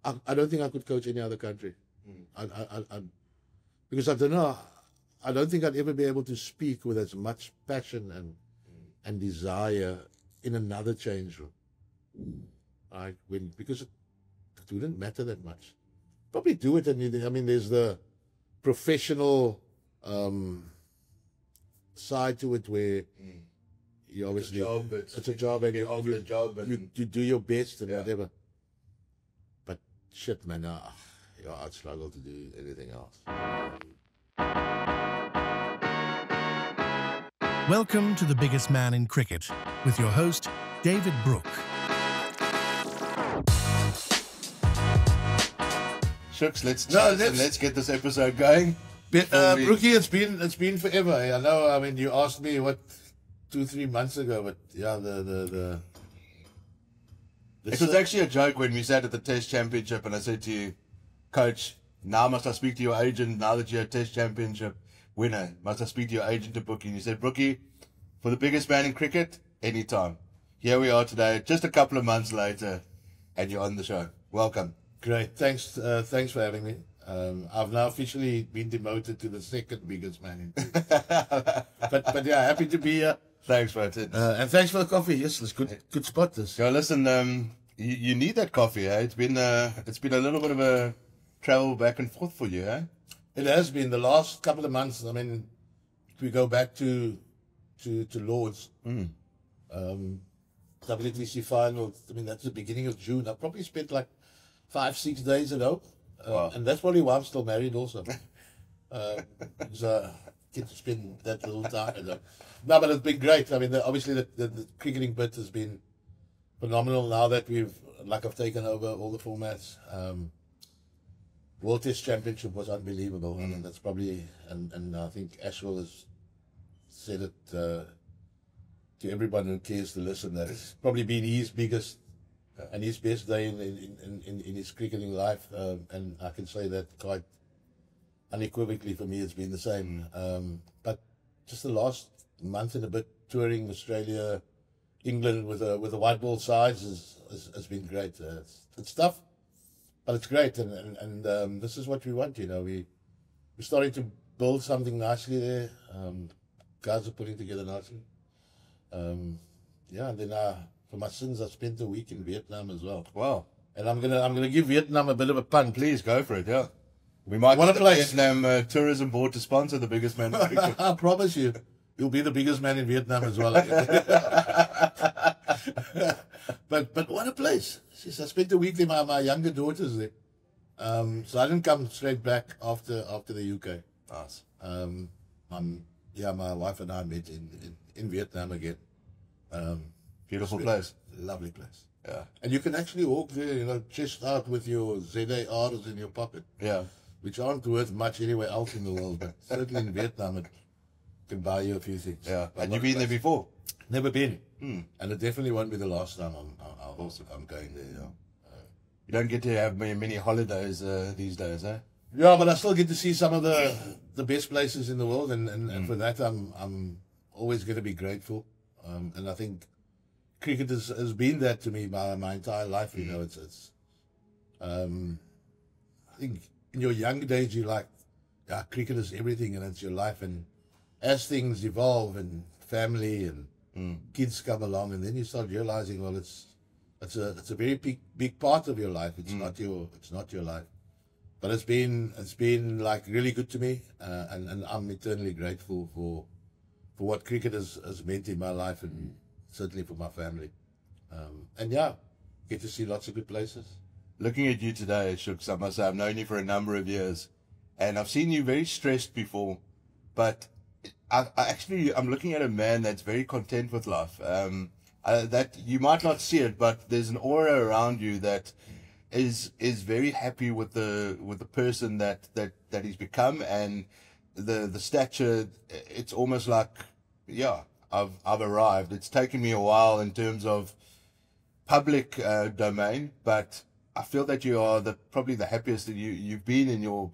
I don't think I could coach any other country. Because I don't know. I don't think I'd ever be able to speak with as much passion and desire in another change room. Because it wouldn't matter that much. Probably do it, and I mean, there's the professional side to it where you obviously it's a job, and you do your best and whatever. But shit, man, I'd struggle to do anything else. Welcome to The Biggest Man in Cricket with your host, David Brooke. Shooks, let's get this episode going. Brookie, it's been forever. I know. I mean, you asked me 2-3 months ago, but yeah, it was actually a joke when we sat at the Test Championship, and I said to you, Coach, now must I speak to your agent? Now that you're a Test Championship winner, must I speak to your agent to book you? And you said, Brookie, for the biggest man in cricket, anytime. Here we are today, just a couple of months later, and you're on the show. Welcome. Great. Thanks for having me. I've now officially been demoted to the second biggest man in cricket. but yeah, happy to be here. Thanks for it. And thanks for the coffee. Yes, it's good spot this. So listen, you need that coffee, eh? It's been a little bit of a travel back and forth for you, eh? It has been the last couple of months. I mean, if we go back to Lords, WTC final. I mean, that's the beginning of June. I probably spent like 5-6 days ago, wow. And that's probably why I'm still married also. Because I get to spend that little time. No, but it's been great. I mean, obviously the cricketing bit has been phenomenal now that I've taken over all the formats. World Test Championship was unbelievable. I mean, that's probably, and I think Ashwell has said it to everyone who cares to listen, that it's probably been his biggest and his best day in his cricketing life. And I can say that quite unequivocally for me, it's been the same. But just the last month and a bit touring Australia, England with a white ball sides has been great. It's tough, but it's great, and this is what we want. We're starting to build something nicely there. Guys are putting together nicely. And then for my sins, I spent a week in Vietnam as well. Wow! And I'm gonna give Vietnam a bit of a punt. Please go for it. Yeah, we might get the Vietnam Tourism Board to sponsor the biggest man in cricket. I promise you. You'll be the biggest man in Vietnam as well. But what a place. I spent a week there, my younger daughter's there. So I didn't come straight back after the UK. Nice. My wife and I met in Vietnam again. Beautiful place. Lovely place. Yeah. And you can actually walk there, chest out with your ZARs in your pocket. Yeah. Which aren't worth much anywhere else in the world, but certainly in Vietnam it can buy you a few things. Yeah. And you've been there before? Never been. And it definitely won't be the last time I'm going there. Yeah. You don't get to have many holidays these days, eh? Yeah, but I still get to see some of the best places in the world, and for that I'm always going to be grateful. And I think cricket has been that to me my entire life. It's I think in your young days you cricket is everything and it's your life, and as things evolve and family and kids come along, and then you start realizing, well, it's a very big part of your life. It's not your life, but it's been like really good to me, and I'm eternally grateful for what cricket has meant in my life, and certainly for my family. And get to see lots of good places. Looking at you today, Shooks, I must say I've known you for a number of years, and I've seen you very stressed before, but I'm looking at a man that's very content with life. That you might not see it, but there's an aura around you that is very happy with the person that he's become, and the stature. It's almost like, I've arrived. It's taken me a while in terms of public domain, but I feel that you are probably the happiest that you've been in your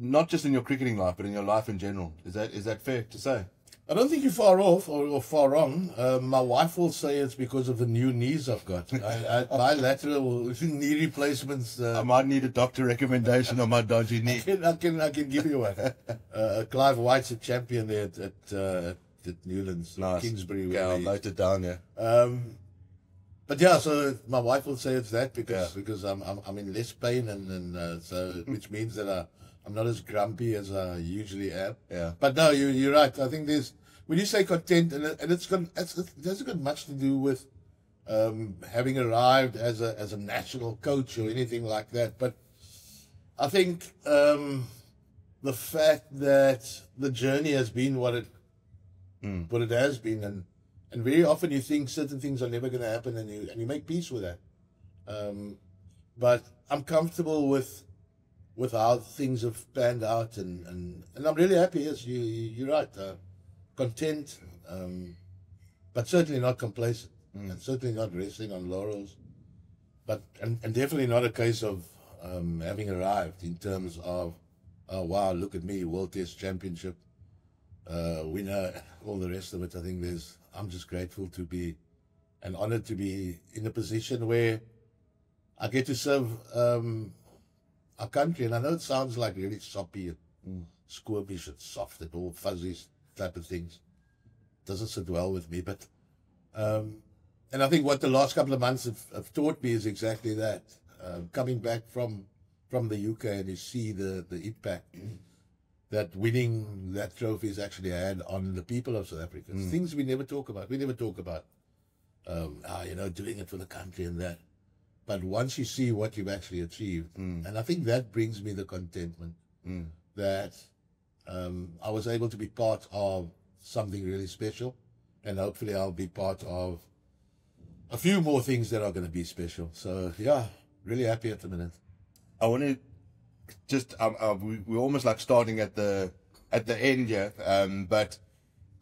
not just in your cricketing life, but in your life in general. Is that fair to say? I don't think you're far off or far wrong. My wife will say it's because of the new knees I've got. I bilateral knee replacements. I might need a doctor recommendation on my dodgy knee. I can give you one. Clive White's a champion there at Newlands, Nice. Kingsbury. Okay, I'll note it down, yeah. But yeah, so my wife will say it's that because I'm in less pain and so which means that I'm not as grumpy as I usually am. Yeah. But no, you're right. I think when you say content, and it hasn't got much to do with having arrived as a national coach or anything like that. But I think the fact that the journey has been what it has been, and very often you think certain things are never going to happen, and you make peace with that. But I'm comfortable with how things have panned out, and I'm really happy. Yes, you're right. Content, but certainly not complacent, and certainly not resting on laurels. But and definitely not a case of having arrived in terms of, oh wow, look at me, World Test Championship winner, all the rest of it. I think I'm just grateful to be and honored to be in a position where I get to serve our country. And I know it sounds like really soppy and squirmish and soft and all fuzzy type of things. Doesn't sit well with me, but and I think what the last couple of months have taught me is exactly that. Coming back from the UK, and you see the impact that winning that trophy has actually had on the people of South Africa. Things we never talk about. We never talk about, doing it for the country and that. But once you see what you've actually achieved, and I think that brings me the contentment that I was able to be part of something really special, and hopefully I'll be part of a few more things that are going to be special. So yeah, really happy at the minute. I want to just we're almost like starting at the end here, but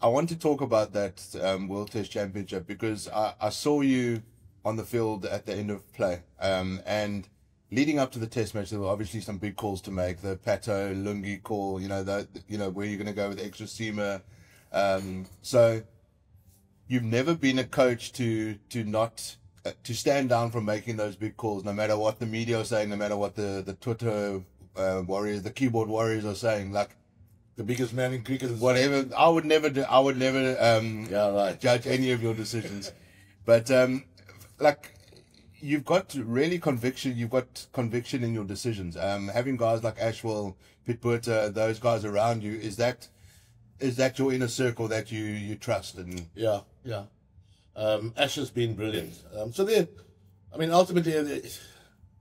I want to talk about that World Test Championship because I saw you on the field at the end of play, and leading up to the Test match, there were obviously some big calls to make. The Pato Lungi call, where you're going to go with extra seamer. So you've never been a coach to stand down from making those big calls, no matter what the media are saying, no matter what the Twitter warriors, the keyboard warriors are saying. Like the biggest man in cricket, whatever. I would never judge any of your decisions, but like you've got really conviction. You've got conviction in your decisions. Having guys like Ashwell, Pit Botha, those guys around you, is that your inner circle that you trust? And yeah. Ash has been brilliant. So there, I mean, ultimately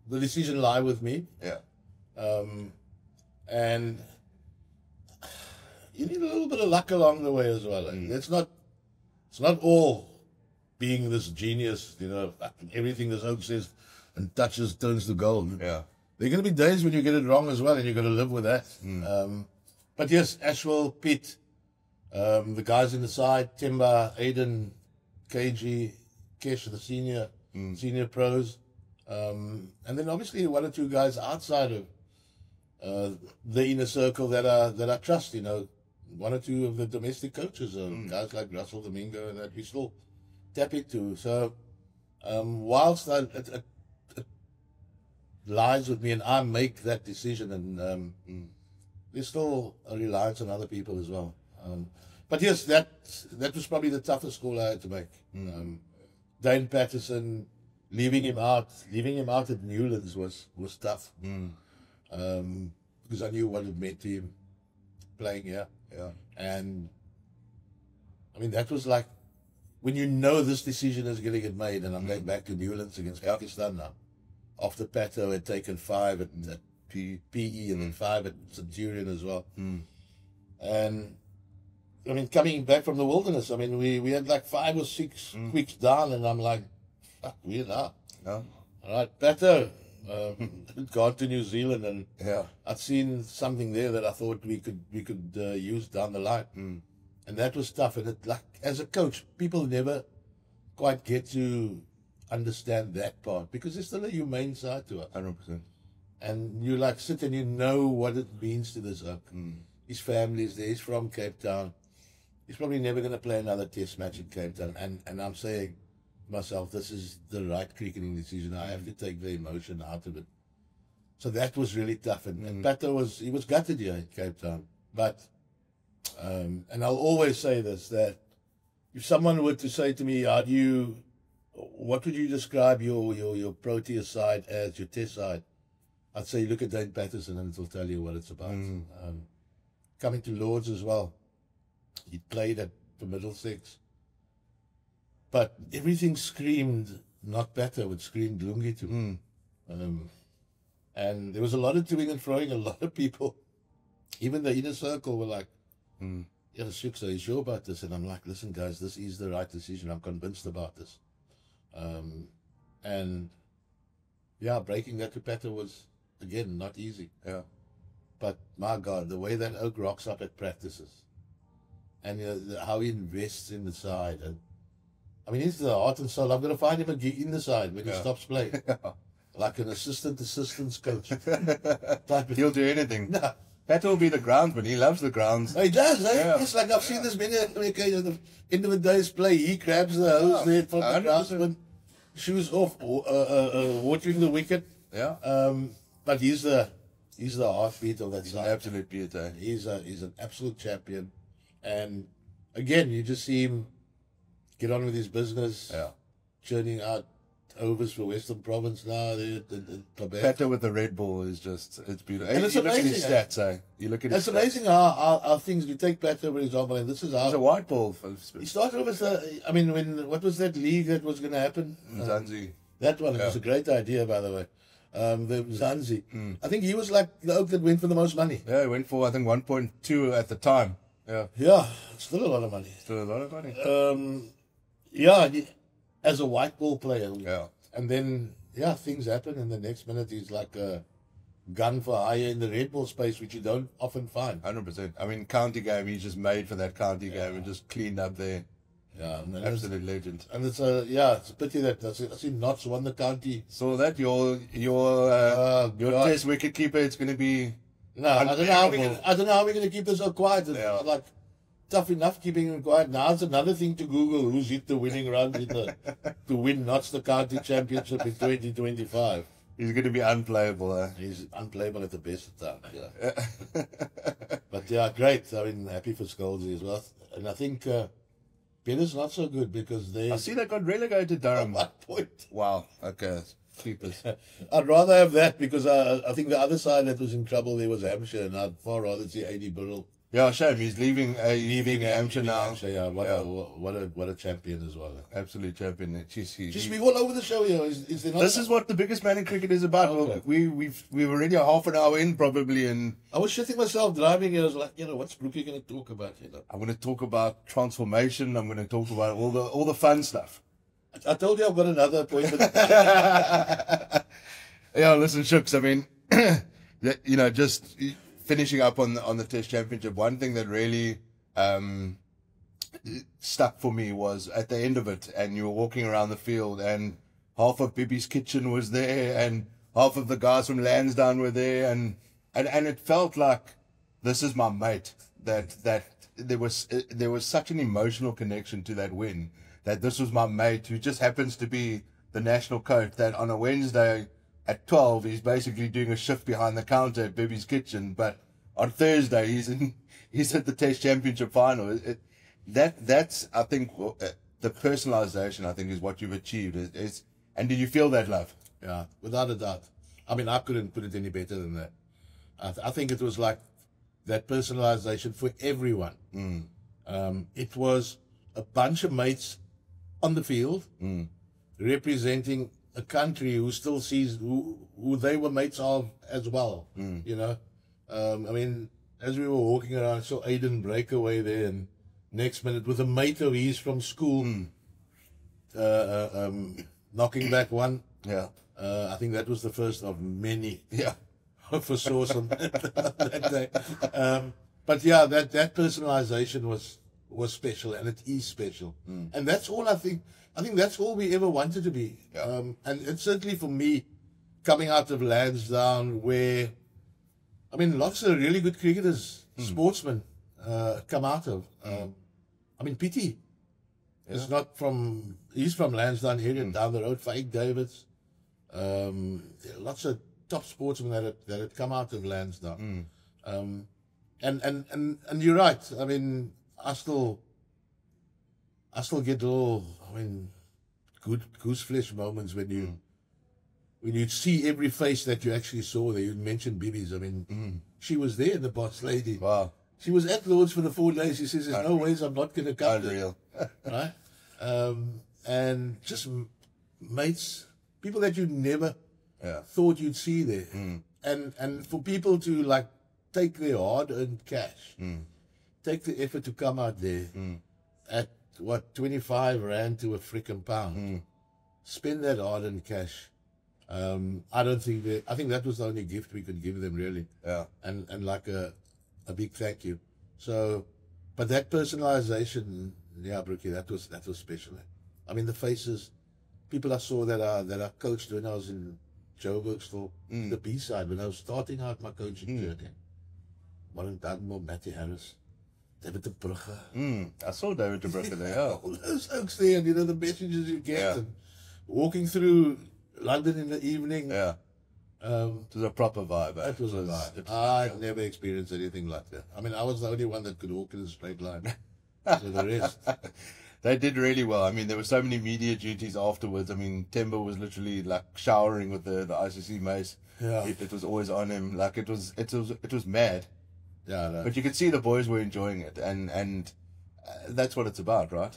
the decision lie with me. Yeah. And you need a little bit of luck along the way as well. It's not all being this genius, everything this oak says and touches turns to gold. Yeah. There are going to be days when you get it wrong as well, and you've got to live with that. But yes, Ashwell, Pete, the guys in the side, Timba, Aiden, KG, Kesh, the senior pros, and then obviously one or two guys outside of the inner circle that I trust. One or two of the domestic coaches, guys like Russell Domingo, and that we still tap into. So whilst it lies with me and I make that decision, and there's still a reliance on other people as well. But yes, that was probably the toughest call I had to make. Dane Patterson, leaving him out at Newlands was tough. Because I knew what it meant to him playing here. Yeah. And I mean, that was like when you know this decision is going to get made, and I'm going back to Newlands against Pakistan now. After Pato had taken 5 at PE and then 5 at Centurion as well. And I mean, coming back from the wilderness, I mean, we had like 5 or 6 weeks down, and I'm like, fuck, we're now. Yeah. All right, Pato, gone to New Zealand, and Yeah. I'd seen something there that I thought we could use down the line, and that was tough. And like as a coach, people never quite get to understand that part because there's still a humane side to it. 100%. And you like sit and you know what it means to this oak. His family's there. He's from Cape Town. he's probably never going to play another Test match in Cape Town. And I'm saying to myself, this is the right cricketing decision. I have to take the emotion out of it. So that was really tough. And Pato was gutted here in Cape Town. But, and I'll always say this, that if someone were to say to me, what would you describe your Proteas side as, your Test side? I'd say look at Dane Patterson and it'll tell you what it's about. Coming to Lords as well. He played for Middlesex. But everything screamed not Pato, it screamed Lungi to me. And there was a lot of toing and froing, a lot of people, even the inner circle were like, yeah, Shukes, are you sure about this? And I'm like, listen, guys, this is the right decision. I'm convinced about this. And yeah, breaking that to Pato was, again, not easy. Yeah. But my God, the way that Oak rocks up at practices and how he invests in the side. And I mean, he's the heart and soul. I'm going to find him a gig in the side when he stops playing. Like an assistant's coach. He'll do anything. No. Pat will be the groundsman. He loves the grounds. He does, eh? Yeah. It's like I've seen this many occasions. At the end of the day's play, he grabs the hose there from the 100%. groundsman, shoes off, watering the wicket. Yeah. But he's the heartbeat of that He's an side. absolute beauty. He's an absolute champion. And again, you just see him get on with his business, Yeah. churning out overs for Western Province now. Pato with the red ball is just, it's beautiful. And it's you look at his amazing, stats, eh? You look at his It's amazing how things, you take Pato for example, and this is It's a how white ball. he started with, what was that league that was going to happen? Zanzi. That one, it was a great idea, by the way. The Zanzi. I think he was like the oak that went for the most money. Yeah, he went for, I think, 1.2 at the time. Yeah. Yeah, still a lot of money. Still a lot of money. As a white ball player. Yeah. And then, things happen, and the next minute he's like a gun for hire in the red ball space, which you don't often find. 100%. I mean, county game, he's just made for that county game and just cleaned up there. Yeah, and Absolute legend. And it's a pity that I see Notts won the county. So that your God. test wicket keeper, it's going to be No, I don't know how we're going to keep this so quiet. It's Yeah. like tough enough keeping it quiet. Now it's another thing to Google who's hit the winning run to win Notts the county championship in 2025. he's going to be unplayable. He's unplayable at the best of times. Yeah. But yeah, great. I mean, happy for Scholesy as well. And I think Peter's not so good because they I see they got relegated to Durham. at one point. Wow. Okay. Keepers. I'd rather have that because I think the other side that was in trouble there was Hampshire, and I'd far rather see A.D. Burrell Yeah, shame. He's leaving Hampshire now. Hampshire, yeah, what a champion as well. Absolute champion. Just be all over the show here. Is there not? This is what the biggest man in cricket is about. Okay. We've already a half an hour in probably, and I was shitting myself driving here. I was like, what's Brookie going to talk about? I'm going to talk about transformation. I'm going to talk about all the fun stuff. I told you I've got another appointment. Yeah, listen, Shooks. I mean, just finishing up on the Test Championship. One thing that really stuck for me was at the end of it, and you were walking around the field, and half of Bibi's Kitchen was there, and half of the guys from Lansdowne were there, and it felt like this is my mate. That there was such an emotional connection to that win. That this was my mate who just happens to be the national coach. That on a Wednesday at 12, he's basically doing a shift behind the counter at Bibi's Kitchen, but on Thursday he's at the Test Championship final. That's I think the personalization I think is what you've achieved. And did you feel that love? Yeah, without a doubt. I mean, I couldn't put it any better than that. I think it was like that personalization for everyone. It was a bunch of mates on the field representing a country who still sees who they were mates of as well. I mean, as we were walking around, I saw Aiden break away there, and next minute with a mate of his from school knocking back one. Yeah. I think that was the first of many. Yeah. For Sauce on that day. But yeah, that personalization was special, and it is special. And that's all I think that's all we ever wanted to be. Yeah. And it's certainly for me, coming out of Lansdowne, where, I mean, lots of really good cricketers, sportsmen, come out of. I mean, Pietie is not from, he's from Lansdowne area, down the road, Fake Davids. There are lots of top sportsmen that had come out of Lansdowne. And you're right. I mean, I still get little, I mean, good gooseflesh moments when you see every face that you actually saw there. You mentioned Bibi's. I mean, she was there, the boss lady. Wow. She was at Lord's for the 4 days. She says, there's no ways I'm not going to come. Unreal. Right? And just mates, people that you never thought you'd see there. And for people to like take their hard-earned cash, take the effort to come out there at, 25 rand to a freaking pound. Spend that hard-earned cash. I think that was the only gift we could give them, really. Yeah. And like a big thank you. So, but that personalization, yeah, Brookie, that was special. I mean, the faces, people I saw that I coached when I was in Joburg, still the B-side, when I was starting out my coaching journey. Warren Dugmore, Matty Harris, David de Brugge. I saw David de Brugge there, yeah. All those folks there, and the messages you get, and walking through London in the evening. Yeah. It was a proper vibe. That was a vibe. I'd never experienced anything like that. I mean, I was the only one that could walk in a straight line. So the rest. They did really well. I mean, there were so many media duties afterwards. I mean, Temba was literally like showering with the ICC mace. Yeah. It was always on him. Like it was mad. Yeah, no. But you could see the boys were enjoying it, and that's what it's about, right?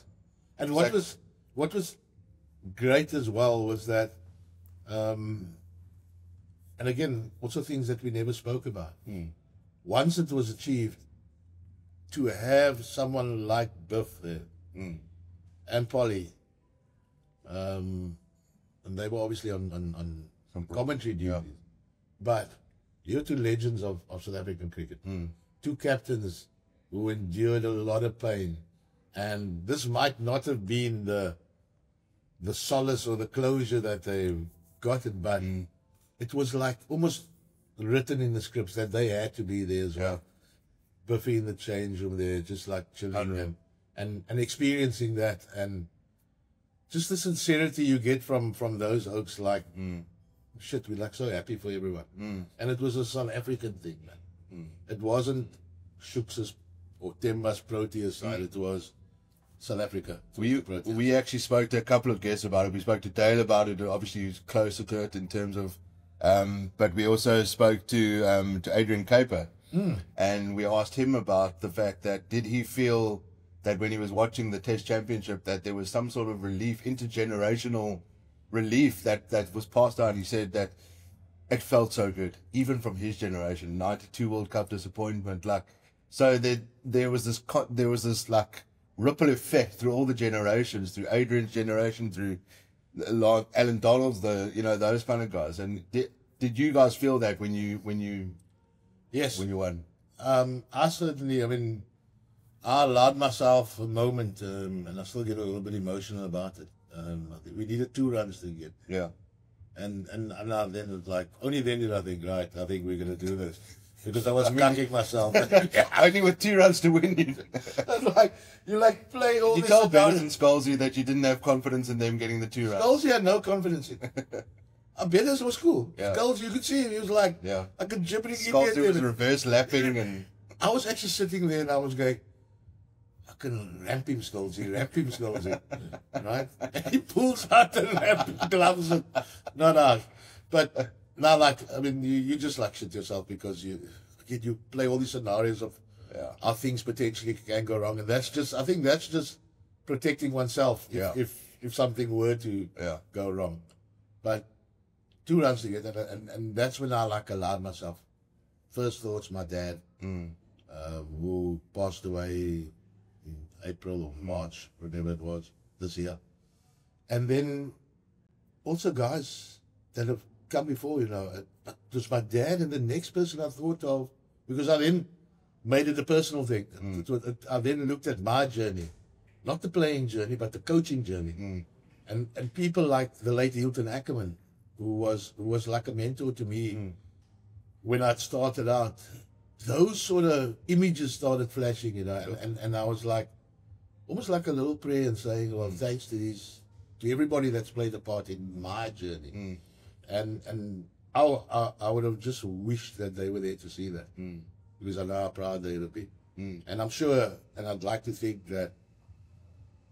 And what was great as well was that, and again, also things that we never spoke about. Once it was achieved, to have someone like Biff there, and Polly, and they were obviously on commentary duties, but you're two legends of South African cricket. Two captains who endured a lot of pain, and this might not have been the solace or the closure that they've gotten, but it was like almost written in the scripts that they had to be there as well. Biffy in the change room there, just like chilling and experiencing that, and just the sincerity you get from those oaks, like shit, we're like so happy for everyone. And it was a South African thing, man. It wasn't Shooks' or Temba's Proteas side, it was South Africa. We actually spoke to a couple of guests about it. We spoke to Dale about it, obviously he's closer to it in terms of, but we also spoke to Adrian Kuiper, and we asked him about the fact that did he feel that when he was watching the Test Championship that there was some sort of relief, intergenerational relief that was passed on. He said that it felt so good, even from his generation. 92 World Cup disappointment, like, so there was this like ripple effect through all the generations, through Adrian's generation, through Alan Donald's, those kind of guys. And did you guys feel that when you Yes, when you won? I certainly. I mean, I allowed myself a moment, and I still get a little bit emotional about it. I think we needed 2 runs to get. Yeah. And now then it's like, only then did I think, right, I think we're going to do this. Because I was cocking myself. Only with 2 runs to win. you play all you this. You told Bennett and Scholesy that you didn't have confidence in them getting the 2 runs. Scholesy had no confidence in Bennett was cool. Yeah. Scholesy, you could see him, he was like, like a gibbering idiot. Scholesy was reverse lapping and... I was actually sitting there and I was going, I can ramp him, Scholesy, right? And he pulls out the ramp gloves and, no. But now, like, I mean, you just like shit yourself because you play all these scenarios of how things potentially can go wrong. And I think that's just protecting oneself if something were to go wrong. But 2 runs to get that, and that's when I allowed myself. First thoughts, my dad, who passed away in April or March, whatever it was, this year. And then also guys that have come before, it was my dad and the next person I thought of, because I then made it a personal thing. I then looked at my journey, not the playing journey, but the coaching journey. And people like the late Hilton Ackerman, who was like a mentor to me when I started out. Those sort of images started flashing, and I was like, almost like a little prayer and saying, well, thanks to everybody that's played a part in my journey. And I would have just wished that they were there to see that, because I know how proud they would be. And I'm sure, and I'd like to think that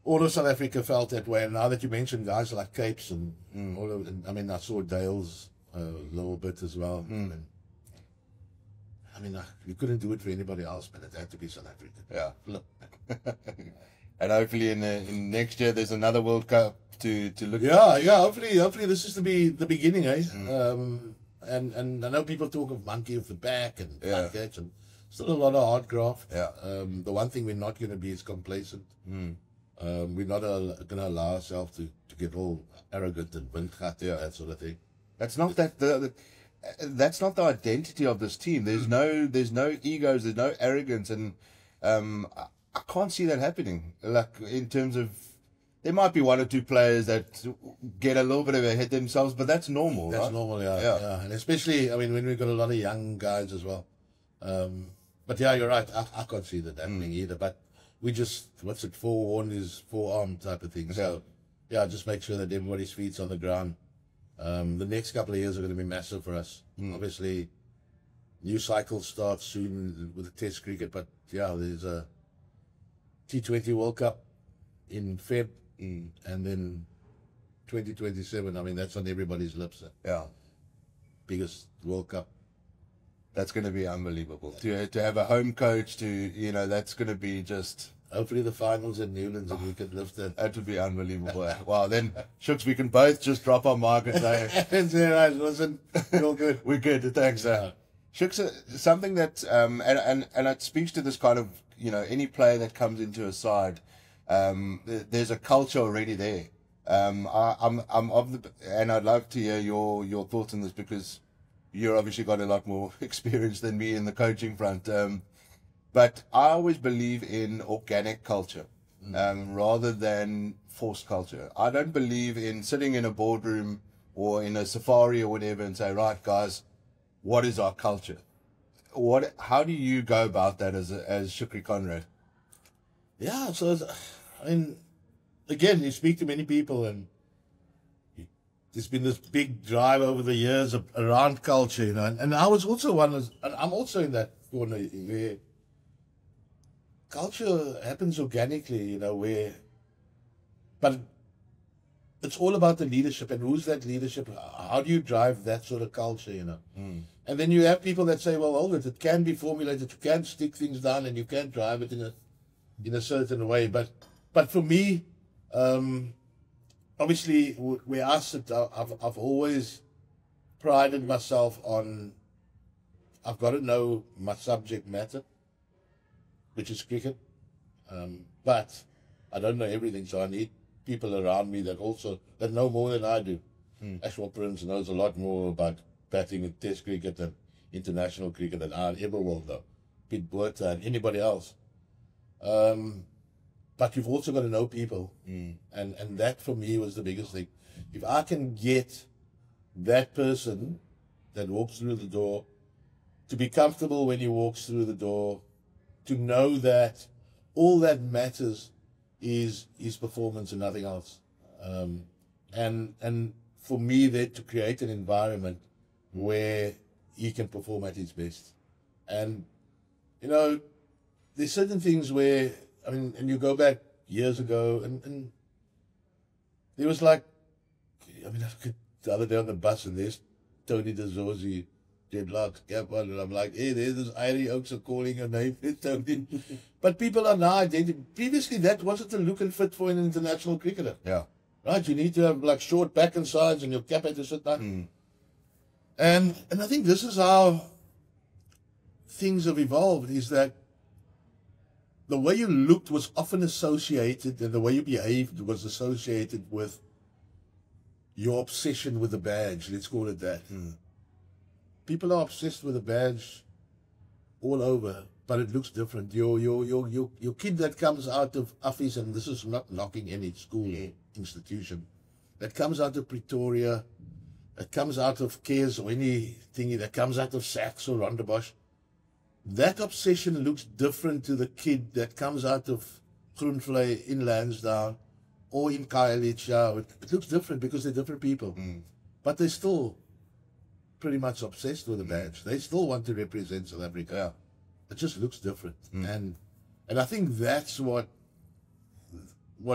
all of South Africa felt that way. And now that you mentioned guys like Capes and all of, and, I mean, I saw Dale's a little bit as well. And, I mean, you couldn't do it for anybody else, but it had to be South Africa. Yeah. Look. And hopefully in next year there's another World Cup to look at. Yeah. Hopefully this is to be the beginning, eh? And I know people talk of monkey of the back and catch, and still a lot of hard graft. Yeah. The one thing we're not going to be is complacent. We're not going to allow ourselves to get all arrogant and windgat and that sort of thing. That's not that's not the identity of this team. There's no egos, there's no arrogance, and I can't see that happening. Like, in terms of, there might be one or two players that get a little bit of a hit themselves, but that's normal. That's right? normal, yeah. And especially, I mean, when we've got a lot of young guys as well. But yeah, you're right. I can't see that happening either. But we just, what's it, forewarned is forearmed type of thing. So yeah, just make sure that everybody's feet's on the ground. The next couple of years are going to be massive for us. Obviously, new cycle starts soon with the Test cricket, but yeah, there's a T20 World Cup in Feb, and then 2027. I mean, that's on everybody's lips. Yeah, biggest World Cup. That's going to be unbelievable. To have a home coach, that's going to be just. Hopefully the finals in Newlands and we can lift it. That would be unbelievable. Wow, then, Shooks, we can both just drop our mark and say, right, listen, we're all good. We're good, thanks. Shooks, something that, and it speaks to this kind of, any player that comes into a side, there's a culture already there. I'm of the, and I'd love to hear your thoughts on this, because you're obviously got a lot more experience than me in the coaching front. But I always believe in organic culture, rather than forced culture. I don't believe in sitting in a boardroom or in a safari or whatever and say, right, guys, what is our culture? How do you go about that as Shukri Conrad? Yeah, so I mean, again, you speak to many people, and there's been this big drive over the years around culture, and I was also I'm also in that corner where culture happens organically, but it's all about the leadership, and who's that leadership? How do you drive that sort of culture, And then you have people that say, well, hold it can be formulated, you can stick things down, and you can drive it in a certain way. But for me, obviously, where I sit, I've always prided myself on, I've got to know my subject matter, which is cricket. But I don't know everything, so I need people around me that know more than I do. Ashwell Prince knows a lot more about batting in Test cricket and international cricket than I ever will know. Pete Botha and anybody else. But you've also got to know people. And that for me was the biggest thing. If I can get that person that walks through the door to be comfortable when he walks through the door, to know that all that matters is his performance and nothing else. And for me, then, to create an environment where he can perform at his best. And, there's certain things where, I mean, and you go back years ago, and there was like, I mean, the other day on the bus, and there's Tony De Zorzi, Dreadlocks, cap on, and I'm like, hey, there's this Irie Oaks calling your name, Tony. But people are now identifying. Previously, that wasn't the look and fit for an international cricketer. Yeah. Right? You need to have like short back and sides, and your cap had to sit down. And I think this is how things have evolved, is that the way you looked was often associated, and the way you behaved was associated with your obsession with the badge. Let's call it that. People are obsessed with the badge all over, but it looks different. Your kid that comes out of Affis, and this is not knocking any school or institution, that comes out of Pretoria, that comes out of Cares or anything, that comes out of Sachs or Rondebosch, that obsession looks different to the kid that comes out of Groenvlei, in Lansdowne, or in Khayelitsha. It looks different because they're different people. But they're still pretty much obsessed with the badge. They still want to represent South Africa. Yeah. It just looks different. And I think that's what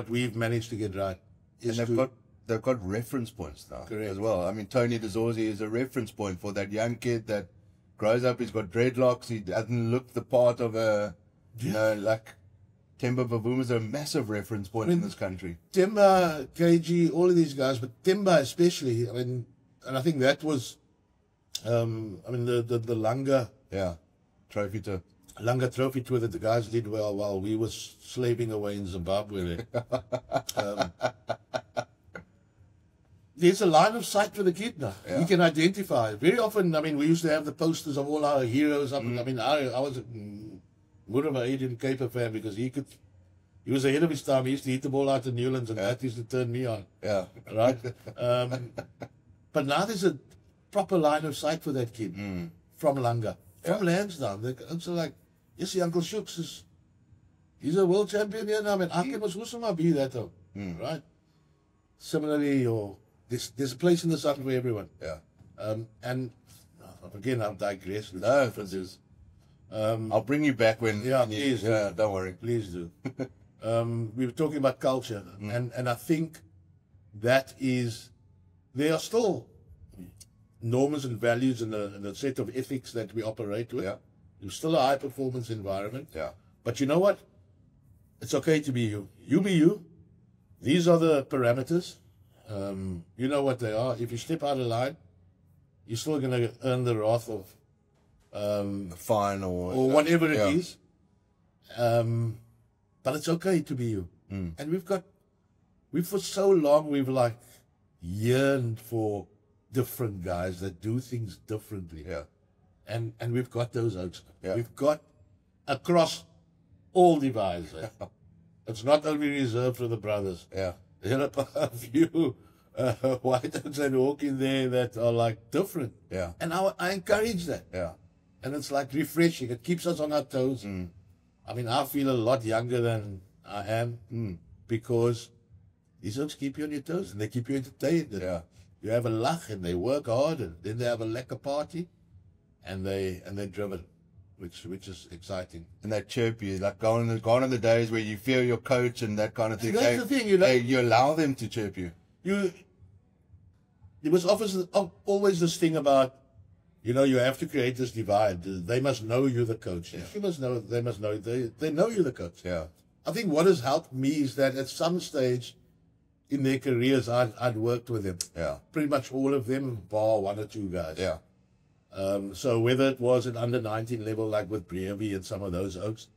we've managed to get right. And they've got reference points now. Correct. As well. I mean, Tony De Zorzi is a reference point for that young kid that grows up, he's got dreadlocks, he doesn't look the part of a, like Temba Bavuma is a massive reference point in this country. Temba, KG, all of these guys, but Temba especially, I mean, and I think that was, the Langa Trophy to Trophy tour that the guys did well while we were slaving away in Zimbabwe. There's a line of sight for the kid now. Yeah. He can identify. Very often, I mean, we used to have the posters of all our heroes up. I mean, I was more of an Adrian Caper fan because he was ahead of his time. He used to hit the ball out of Newlands, and that used to turn me on. Yeah. Right? But now there's a proper line of sight for that kid from Langa, from Lansdowne. It's like, yes, Uncle Shooks he's a world champion here now. I mean, I can also be that, though. Right? Similarly, there's a place in the sun for everyone. Yeah. And again, I've digressed. No, Francis. I'll bring you back when. Yeah, please. Yeah, don't worry. Please do. We were talking about culture, and I think that there are still norms and values and a set of ethics that we operate with. Yeah. It's still a high performance environment. Yeah. But you know what? It's okay to be you. You be you. These are the parameters. You know what they are. If you step out of line, you're still going to earn the wrath of fine or whatever it is. But it's okay to be you. And we've for so long, we've like yearned for different guys that do things differently. Yeah. And we've got those oaks. Yeah. We've got across all divides. It's not only reserved for the brothers. Yeah. There are a few white oaks and walk in there that are like different. Yeah. And I encourage that. Yeah. And it's like refreshing. It keeps us on our toes. I mean, I feel a lot younger than I am because these oaks keep you on your toes and they keep you entertained. And you have a lach and they work hard and then they have a lekker party and they're driven, which is exciting. And they chirp you, like gone are the days where you feel your coach and that kind of thing. That's the thing, you allow them to chirp you. There was always this thing about, you have to create this divide. They must know you're the coach. Yeah. They must know. They know you're the coach. Yeah. I think what has helped me is that at some stage in their careers, I'd worked with them. Yeah. Pretty much all of them, bar one or two guys. Yeah. So whether it was at under 19 level, like with Brevi and some of those oaks,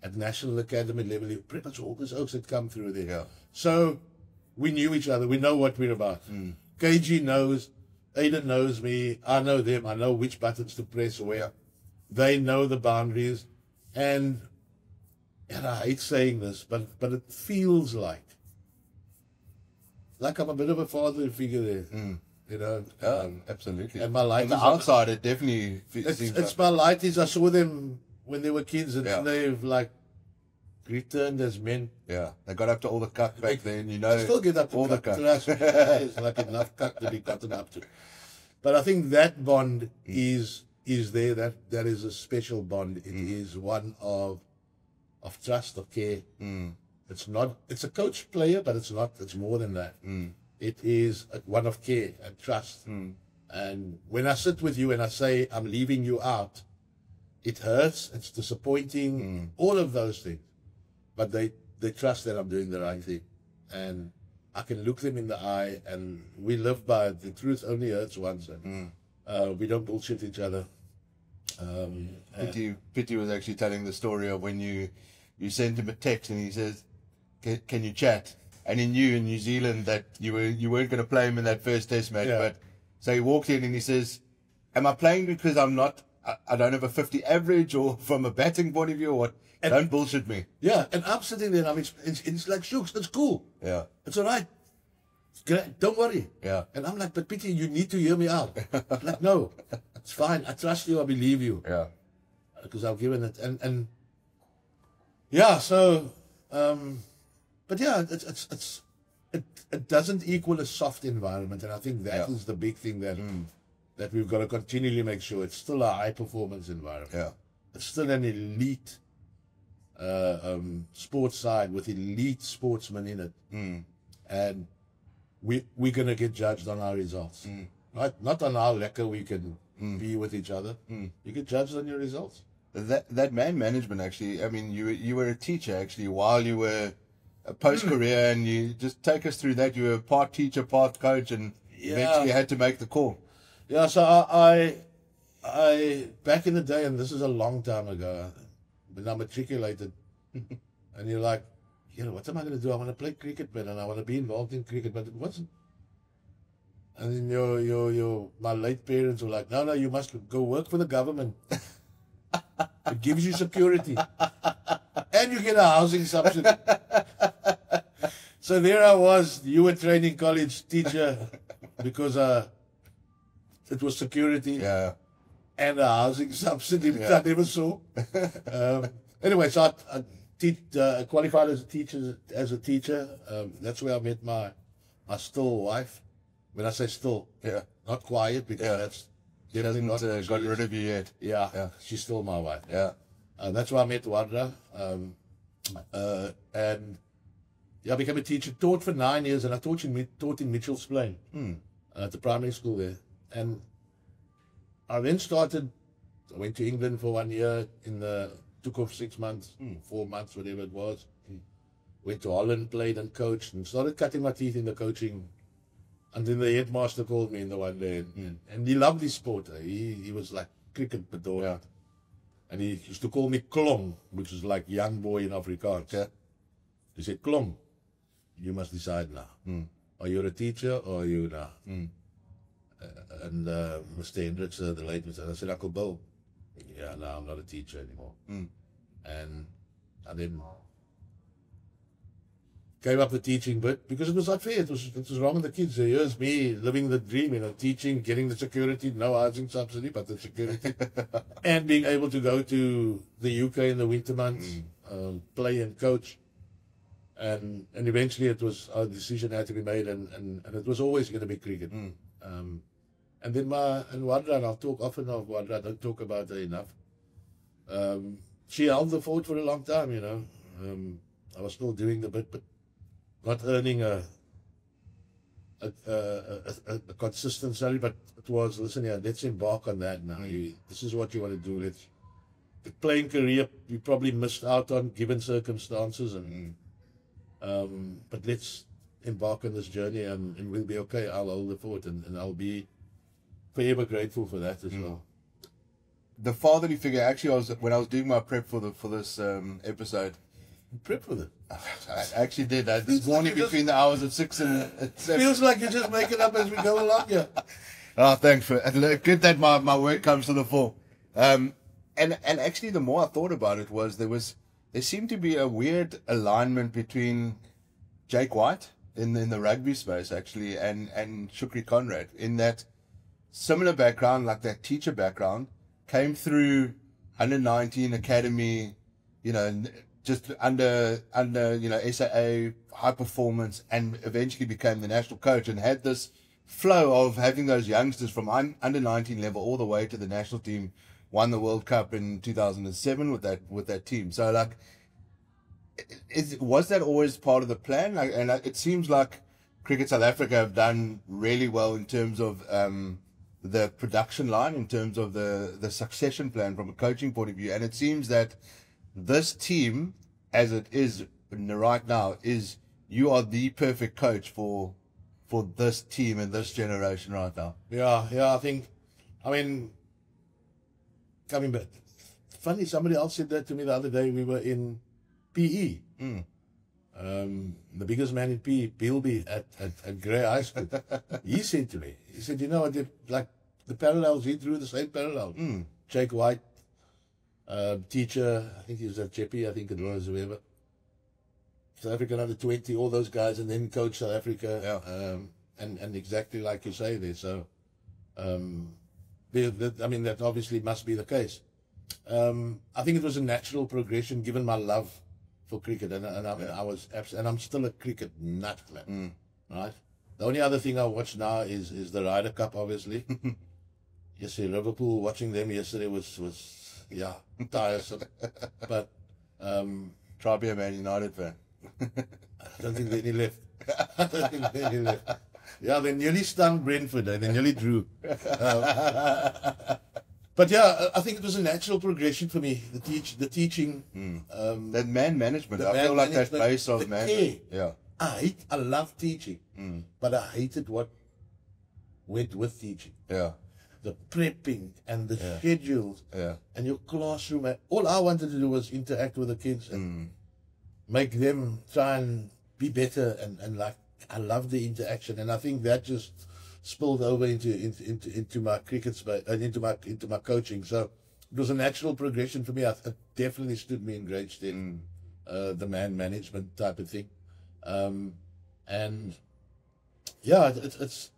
at National Academy level, pretty much all those oaks had come through there. Yeah. So we knew each other. We know what we're about. KG knows. Aiden knows me. I know them. I know which buttons to press where. They know the boundaries. And I hate saying this, but it feels like I'm a bit of a father figure there. Absolutely. And my light on the outside, it definitely seems it's my light is I saw them when they were kids and they've like returned as men. Yeah, they got up to all the cuck back then, Still get up to all the cuck. cuck. It's like enough cuck to be gotten up to. But I think that bond is there. That is a special bond. It is one of trust, of care. It's a coach player, but it's not. It's more than that. It is one of care and trust. And when I sit with you and I say I'm leaving you out, it hurts. It's disappointing. All of those things. But they trust that I'm doing the right thing. And I can look them in the eye, and we live by the truth only hurts once. And we don't bullshit each other. Pity was actually telling the story of when you sent him a text and he says, can you chat? And he knew in New Zealand that you weren't going to play him in that first test match. Yeah. But so he walked in and he says, am I playing because I don't have a 50 average, or from a batting point of view, or what? And don't bullshit me. Yeah, and I'm sitting there and it's like, Shooks, it's cool. Yeah. It's all right. It's great. Don't worry. Yeah. And I'm like, but Pity, you need to hear me out. Like, no, it's fine. I trust you. I believe you. Yeah. Because I've given it. And yeah, so But yeah, it doesn't equal a soft environment, and I think that is the big thing that we've got to continually make sure it's still a high performance environment. Yeah. It's still an elite sports side with elite sportsmen in it, and we're gonna get judged on our results, right? Not on how lekker we can be with each other. You get judged on your results. That man management, actually, I mean, you were a teacher, actually, while you were a post-career, and you just take us through that. You were part teacher, part coach, and eventually had to make the call. Yeah, so I back in the day, and this is a long time ago, when I matriculated, and you're like, what am I going to do? I want to play cricket, man, and I want to be involved in cricket, but it wasn't. And then my late parents were like, no, you must go work for the government. It gives you security. And you get a housing subsidy. So there I was, training college teacher, because it was security and a housing subsidy, which I never saw. Anyway, so I qualified as a teacher. That's where I met my still wife. When I say still, not quiet, because that's definitely not got rid of you yet. Yeah, she's still my wife. Yeah. That's where I met Wadra. And I became a teacher, taught for 9 years, and I taught in Mitchell's Plain at the primary school there. And I then I went to England for 1 year, took off 6 months, 4 months, whatever it was. Went to Holland, played and coached, and started cutting my teeth in the coaching. And then the headmaster called me in the one day, and he loved his sport. He was like cricket bedormd. And he used to call me Klong, which is like young boy in Afrikaans. Yeah. He said, Klong, you must decide now. Are you a teacher or are you now? And Mr. Hendricks, the late Mr. I said, Uncle Bill, no, I'm not a teacher anymore. And I then gave up the teaching bit because it was not fair. It was wrong with the kids. Here's me living the dream, teaching, getting the security, no housing subsidy, but the security, and being able to go to the UK in the winter months, play and coach. And eventually it was a decision had to be made, and it was always going to be cricket. And then Wadra, and I'll talk often of Wadra, I don't talk about her enough. She held the fort for a long time, I was still doing the bit, but not earning a consistent salary, but it was, listen here, let's embark on that now. This is what you want to do. The playing career, you probably missed out on given circumstances, but let's embark on this journey, and we'll be okay. I'll hold the fort, and I'll be forever grateful for that as well. The fatherly figure, actually, when I was doing my prep for this episode. Prep with it. I actually did that this morning between the hours of 6 and 7. Feels like you just make it up as we go along here. Oh, thanks for it. Good that my work comes to the fore. And actually, the more I thought about it, there seemed to be a weird alignment between Jake White in the rugby space, actually, and Shukri Conrad, in that similar background, like that teacher background, came through under 19 academy, just under SAA, high performance, and eventually became the national coach, and had this flow of having those youngsters from under 19 level all the way to the national team, won the World Cup in 2007 with that team. So was that always part of the plan? It seems like Cricket South Africa have done really well in terms of the production line, in terms of the succession plan from a coaching point of view, and it seems that this team, as it is right now, you are the perfect coach for this team and this generation right now. Yeah, coming back. Funny, somebody else said that to me the other day. We were in PE. The biggest man in PE, Bilby at Grey High School. He said to me, like the parallels, he drew the same parallel. Jake White, teacher, I think he was at Jeppy, I think it was, whoever. South Africa under 20, all those guys, and then coach South Africa. And exactly like you say there. So, that obviously must be the case. I think it was a natural progression given my love for cricket, and I'm still a cricket nut, man. Right. The only other thing I watch now is the Ryder Cup, obviously. Yesterday, Liverpool, watching them yesterday was tiresome. But Try to be a Man United fan. I don't think they any left. I don't think they any left. Yeah, they nearly stung Brentford. They nearly drew. But yeah, I think it was a natural progression for me. The teaching. That man management. I feel like that base of man. Yeah. I love teaching, but I hated what went with teaching. Yeah. The prepping and the schedules and your classroom. All I wanted to do was interact with the kids and make them try and be better. And like, I love the interaction. And I think that just spilled over into my cricket space and into my coaching. So it was a natural progression for me. It definitely stood me in great stead. The man management type of thing. And yeah, it's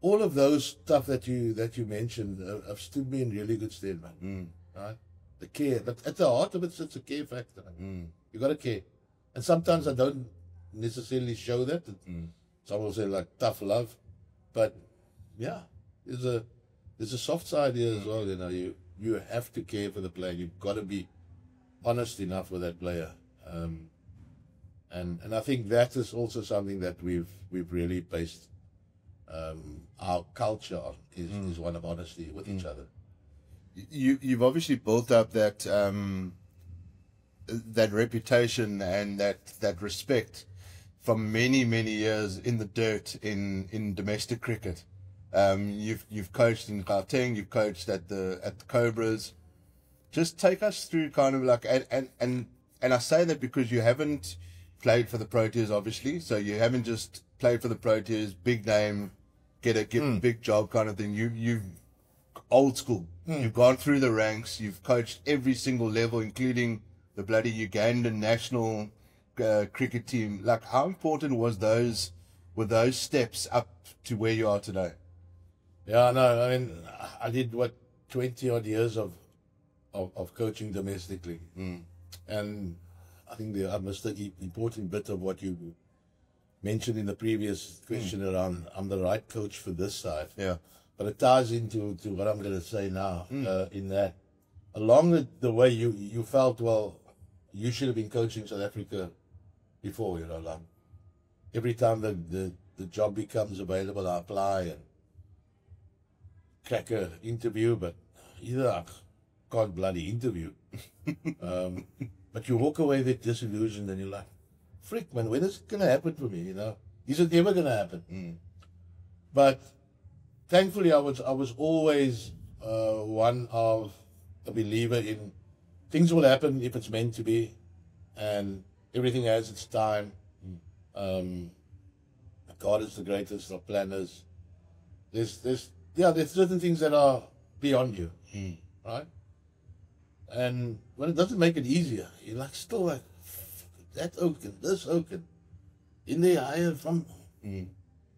all of those stuff that you mentioned have stood me in really good stead, man. Right? The care, but at the heart of it, it's a care factor. You got to care, and sometimes I don't necessarily show that. Some will say like tough love, but yeah, there's a soft side here as well. You know, you have to care for the player. You've got to be honest enough with that player. And I think that is also something that we've really based our culture on is one of honesty with each other. You've obviously built up that that reputation and that respect from many years in the dirt in domestic cricket. You've coached in Gauteng, you've coached at the Cobras. Just take us through kind of like and I say that because you haven't played for the Proteas, obviously. So you haven't just played for the Proteas, big name, get a big job kind of thing. You've old school. You've gone through the ranks. You've coached every single level, including the bloody Ugandan national cricket team. Like, how important were those steps up to where you are today? Yeah, no, I mean, I did 20 odd years of coaching domestically, and I think I missed the important bit of what you mentioned in the previous question around I'm the right coach for this side. Yeah. But it ties into what I'm going to say now. In that, along the way, you felt, well, you should have been coaching South Africa before. You know, like every time the job becomes available, I apply and crack an interview, but either I can't bloody interview. But you walk away with disillusioned and you're like, frick, man, when is it going to happen for me, you know? Is it ever going to happen? But thankfully, I was always one of a believer in things will happen if it's meant to be, and everything has its time. God is the greatest of planners. There's certain things that are beyond you, right? And when it doesn't make it easier, you're like still like that oaken, this oaken, in there higher from, and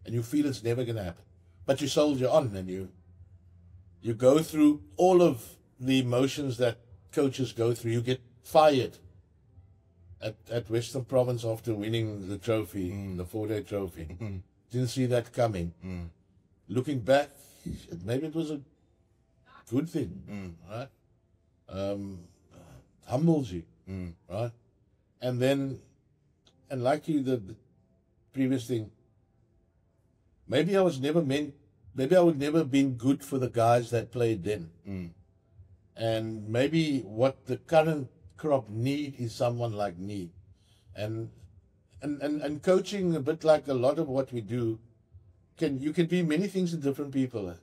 you feel it's never going to happen. But you soldier on and you go through all of the emotions that coaches go through. You get fired at Western Province after winning the trophy, the 4-day trophy. Didn't see that coming. Looking back, maybe it was a good thing, right? Humbles you, right? And then, and like you, the previous thing, maybe I would never have been good for the guys that played then. And maybe what the current crop need is someone like me. And coaching, a bit like a lot of what we do, you can be many things to different people. A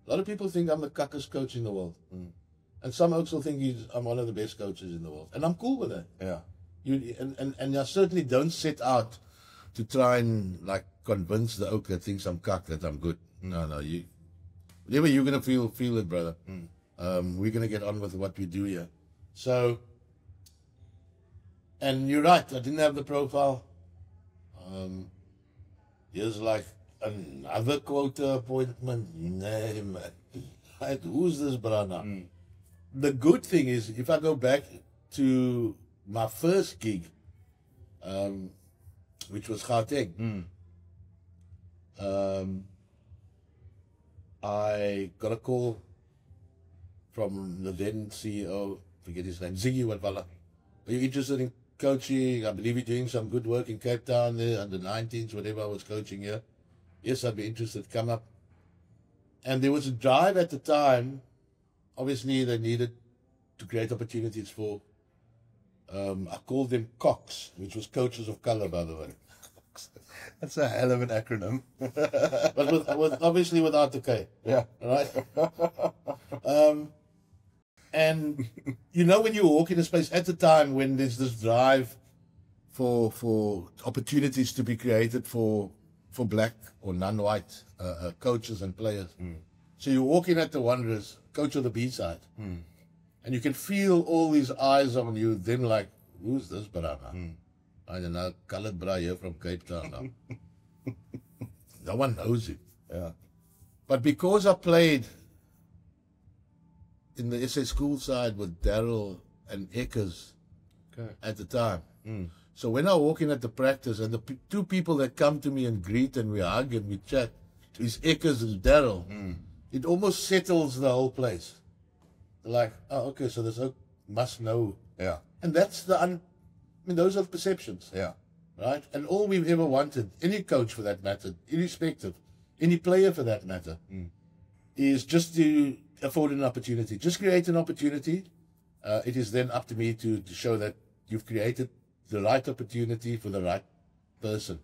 lot of people think I'm the cuckest coach in the world. And some also think I'm one of the best coaches in the world. And I'm cool with that. Yeah. And I certainly don't set out to try and like convince the oak that thinks I'm cuck that I'm good. No, whatever you're gonna feel it, brother. We're gonna get on with what we do here. So, and you're right, I didn't have the profile. Here's like another quota appointment. Nah, man. Who's this brother? The good thing is, if I go back to my first gig, which was Gauteng, I got a call from the then CEO, forget his name, Ziggy Wadvala. Are you interested in coaching? I believe you're doing some good work in Cape Town there, under 19s, whatever I was coaching here. Yes, I'd be interested. Come up. And there was a drive at the time. Obviously, they needed to create opportunities for, I called them COCs, which was Coaches of Color, by the way. That's a hell of an acronym. But obviously without the K. Yeah. Right? And, you know, when you walk in a space, at the time when there's this drive for opportunities to be created for black or non-white coaches and players. So you walk in at the Wanderers, coach of the B-side, and you can feel all these eyes on you, them like, who's this brother? I don't know, colored bra here from Cape Town now. No one knows you. Yeah. But because I played in the SA school side with Daryl and Eckers at the time. So when I walk in at the practice and the two people that come to me and greet and we hug and we chat is Eckers and Daryl, it almost settles the whole place. Like, oh, okay, so there's a must know. Yeah. And that's I mean, those are the perceptions. Yeah. Right? And all we've ever wanted, any coach for that matter, irrespective, any player for that matter, is just to afford an opportunity. Just create an opportunity. It is then up to me to show that you've created the right opportunity for the right person.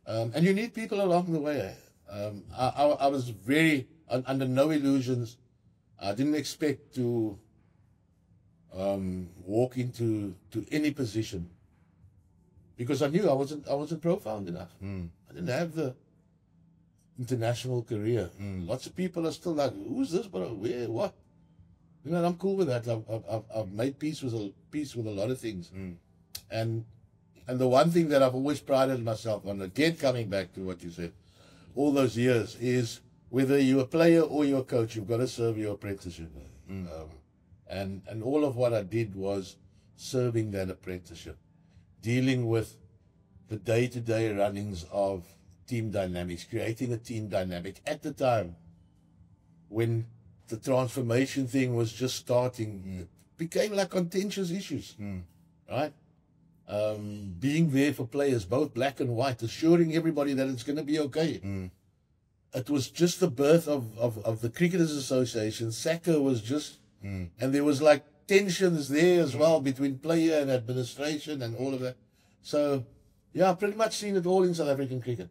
And you need people along the way. I was very, under no illusions. I didn't expect to walk into any position because I knew I wasn't profound enough. I didn't have the international career. Lots of people are still like, who's this bro? Where? What? You know, and I'm cool with that. I've made peace with a lot of things. And the one thing that I've always prided myself on, again coming back to what you said, all those years, is whether you're a player or you're a coach, you've got to serve your apprenticeship. And all of what I did was serving that apprenticeship, dealing with the day-to-day runnings of team dynamics, creating a team dynamic at the time when the transformation thing was just starting. It became like contentious issues, right? Being there for players, both black and white, assuring everybody that it's going to be okay. It was just the birth of the Cricketers Association. SACA was just, and there was like tensions there as well between player and administration and all of that. So, yeah, I've pretty much seen it all in South African cricket.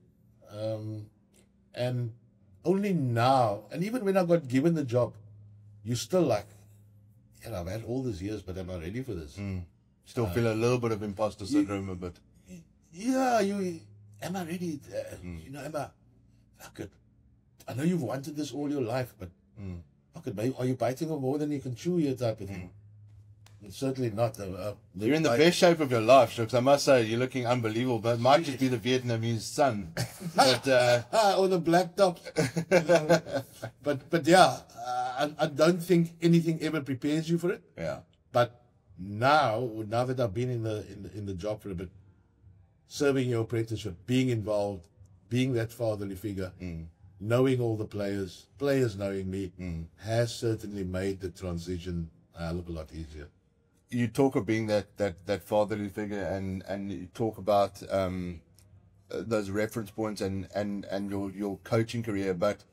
And only now, and even when I got given the job, you still like, yeah, I've had all these years, but am I ready for this? Still feel a little bit of imposter syndrome a bit. Yeah, am I ready? You know, fuck it. I know you've wanted this all your life, but fuck it, are you biting on more than you can chew here type of thing? It's certainly not. You're in the best shape of your life, Shooks. I must say, you're looking unbelievable, but it might just be the Vietnamese sun. But, or the black top. but yeah, I don't think anything ever prepares you for it. Yeah. But now that I've been in the job for a bit, serving your apprenticeship, being involved, being that fatherly figure, knowing all the players knowing me, has certainly made the transition a hell of a lot easier. You talk of being that fatherly figure, and you talk about those reference points and your coaching career, but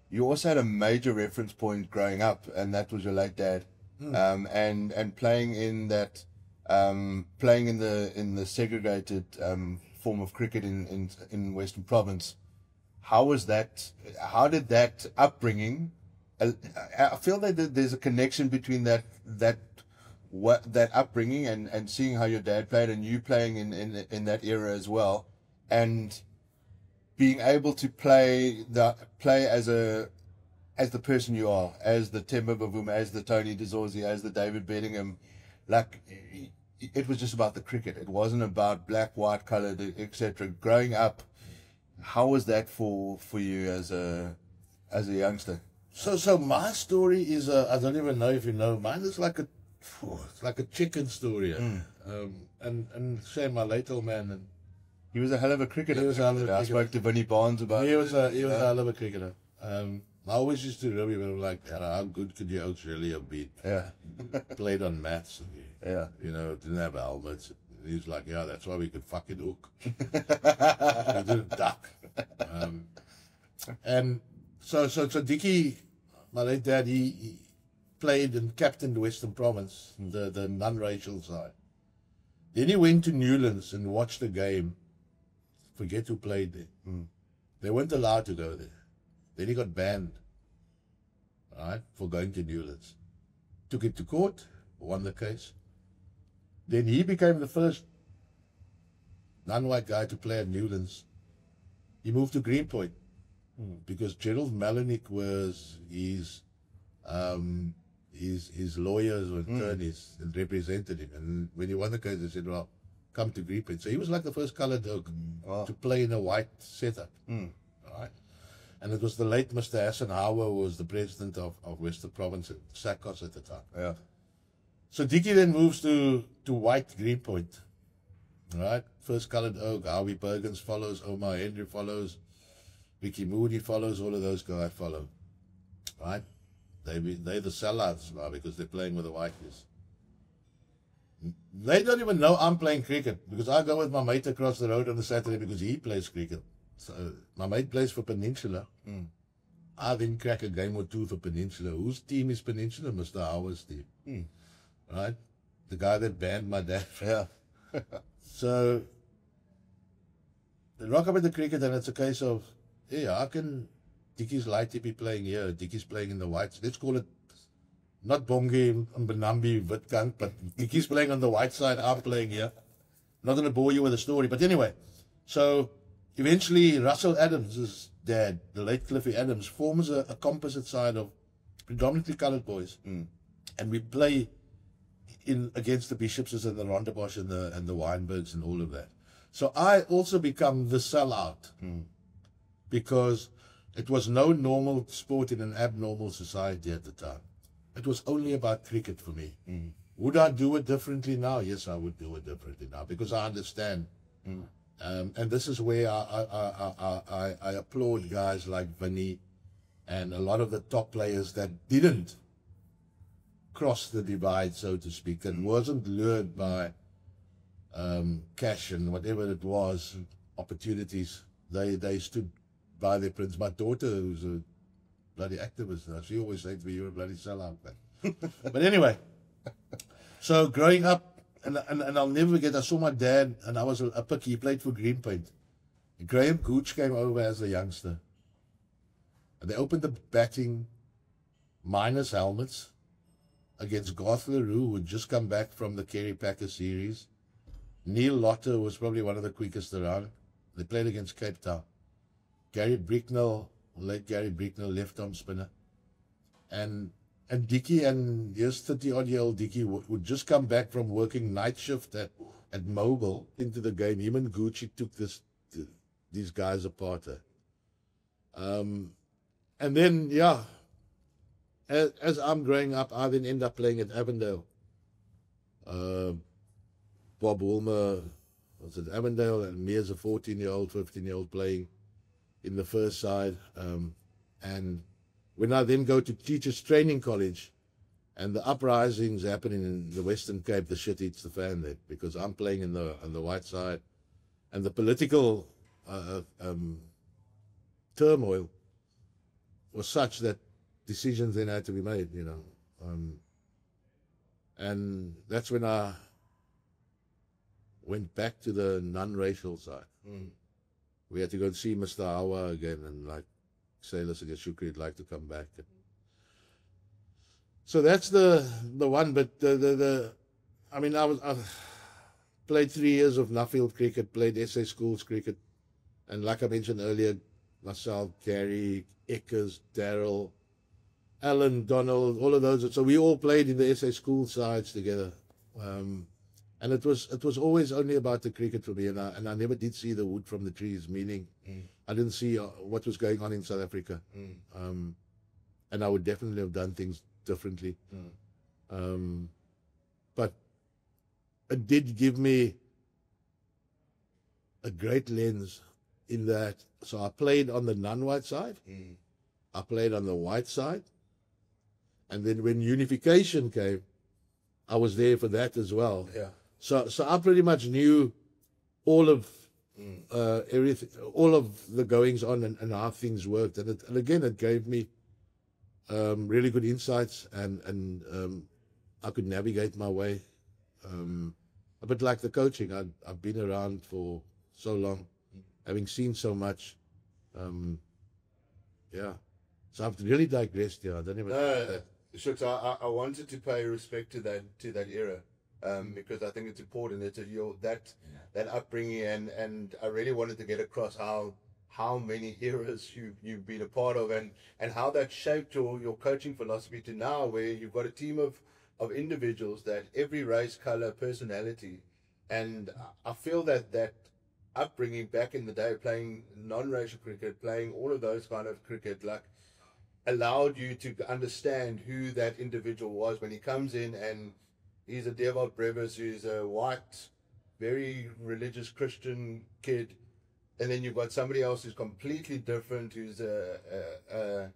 you also had a major reference point growing up, and that was your late dad. And playing in that, playing in the segregated form of cricket in Western Province. How was that? How did that upbringing? I feel that there's a connection between that upbringing and seeing how your dad played and you playing in that era as well, and being able to play as the person you are, as the Temba Bavuma, as the Tony de Zorzi, as the David Bedingham. Like, it was just about the cricket. It wasn't about black, white, coloured, etc. Growing up, how was that for you as a youngster? So my story is I don't even know if you know. Mine is like it's like a chicken story. And shame my late old man. And He was a hell of a cricketer. He was a hell of a I cricketer. spoke to Vinnie Barnes about he was a hell of a cricketer. I always used to remember like, how good could you really have been? Yeah. Played on mats. Yeah. You know, didn't have helmets. He was like, yeah, that's why we could fucking hook. We didn't duck. And so Dickie, my late dad, he played and captained Western Province, the non-racial side. Then he went to Newlands and watched the game. Forget who played there. They weren't allowed to go there. Then he got banned, right, for going to Newlands. Took it to court, won the case. Then he became the first non-white guy to play at Newlands. He moved to Greenpoint because Gerald Malinik was his lawyers or attorneys and represented him. And when he won the case, they said, well, come to Greenpoint. So he was like the first colored dog to play in a white setup. Right? And it was the late Mr. Hassan Hauer who was the president of Western Province at SACOS at the time. Yeah. So Dickie then moves to white Greenpoint. Right? First colored oak, Howie Bergens follows, Omar Henry follows, Vicky Moody follows, all of those guys follow. Right? They're the sellouts now because they're playing with the whiteness. They don't even know I'm playing cricket because I go with my mate across the road on a Saturday because he plays cricket. So my mate plays for Peninsula. I then crack a game or two for Peninsula. Whose team is Peninsula? Mr. Howard's team. Right? The guy that banned my dad. Yeah. So they rock up at the cricket and it's a case of, hey, how can Dickie's Lighty be playing here? Dickie's playing in the whites. Let's call it not Bongi and Benambi, Witkant, but Dickie's playing on the white side. I'm playing here. Not going to bore you with the story. But anyway, so eventually Russell Adams' dad, the late Cliffy Adams, forms a composite side of predominantly colored boys. And we play in against the Bishops and the Rondebosch and the Weinbergs and all of that. So I also become the sellout because it was no normal sport in an abnormal society at the time. It was only about cricket for me. Would I do it differently now? Yes, I would do it differently now because I understand. And this is where I applaud guys like Vinny and a lot of the top players that didn't cross the divide, so to speak, that wasn't lured by cash and whatever it was, opportunities. They stood by their prince. My daughter, who's a bloody activist, she always said to me, you're a bloody sellout, man. But anyway, so growing up, and I'll never forget, I saw my dad, and I was a pick. He played for Greenpoint. Graham Gooch came over as a youngster. And they opened the batting minus helmets against Garth LaRue, who had just come back from the Kerry Packer series. Neil Lotter was probably one of the quickest around. They played against Cape Town. Gary Bricknell, late Gary Bricknell, left-arm spinner. And Dickie and his 30-odd-year-old Dickie would just come back from working night shift at Mobile into the game. Him and Gucci took these guys apart. And then, yeah, as I'm growing up, I then end up playing at Avondale. Bob Woolmer was at Avondale, and me as a 14-year-old, 15-year-old playing in the first side. And when I then go to Teachers Training College and the uprisings happening in the Western Cape, the shit hits the fan there because I'm playing on the white side. And the political turmoil was such that decisions then had to be made, you know. And that's when I went back to the non-racial side. We had to go and see Mr. Hawa again and like say, listen, Shukri would like to come back. So that's the one. But I mean, I played 3 years of Nuffield cricket, played SA Schools cricket, and like I mentioned earlier, myself, Gary, Eckers, Darryl, Alan, Donald, all of those. So we all played in the SA School sides together. And it was always only about the cricket for me, and I never did see the wood from the trees, meaning I didn't see what was going on in South Africa. And I would definitely have done things differently. but it did give me a great lens in that. So I played on the non-white side, I played on the white side, and then when unification came, I was there for that as well. Yeah. So I pretty much knew all of everything, all of the goings on and how things worked. And again, it gave me really good insights, and I could navigate my way. A bit like the coaching, I've been around for so long, having seen so much. Yeah. So I've really digressed here. I don't even. No, Shooks, I wanted to pay respect to that era, because I think it's important. It's that upbringing, and I really wanted to get across how many eras you've been a part of, and how that shaped your coaching philosophy to now, where you've got a team of individuals that every race, color, personality, and I feel that upbringing back in the day, playing non-racial cricket, playing all of those kind of cricket, like, allowed you to understand who that individual was when he comes in, and he's a Dewald Brevis, who's a white, very religious Christian kid, and then you've got somebody else who's completely different, who's a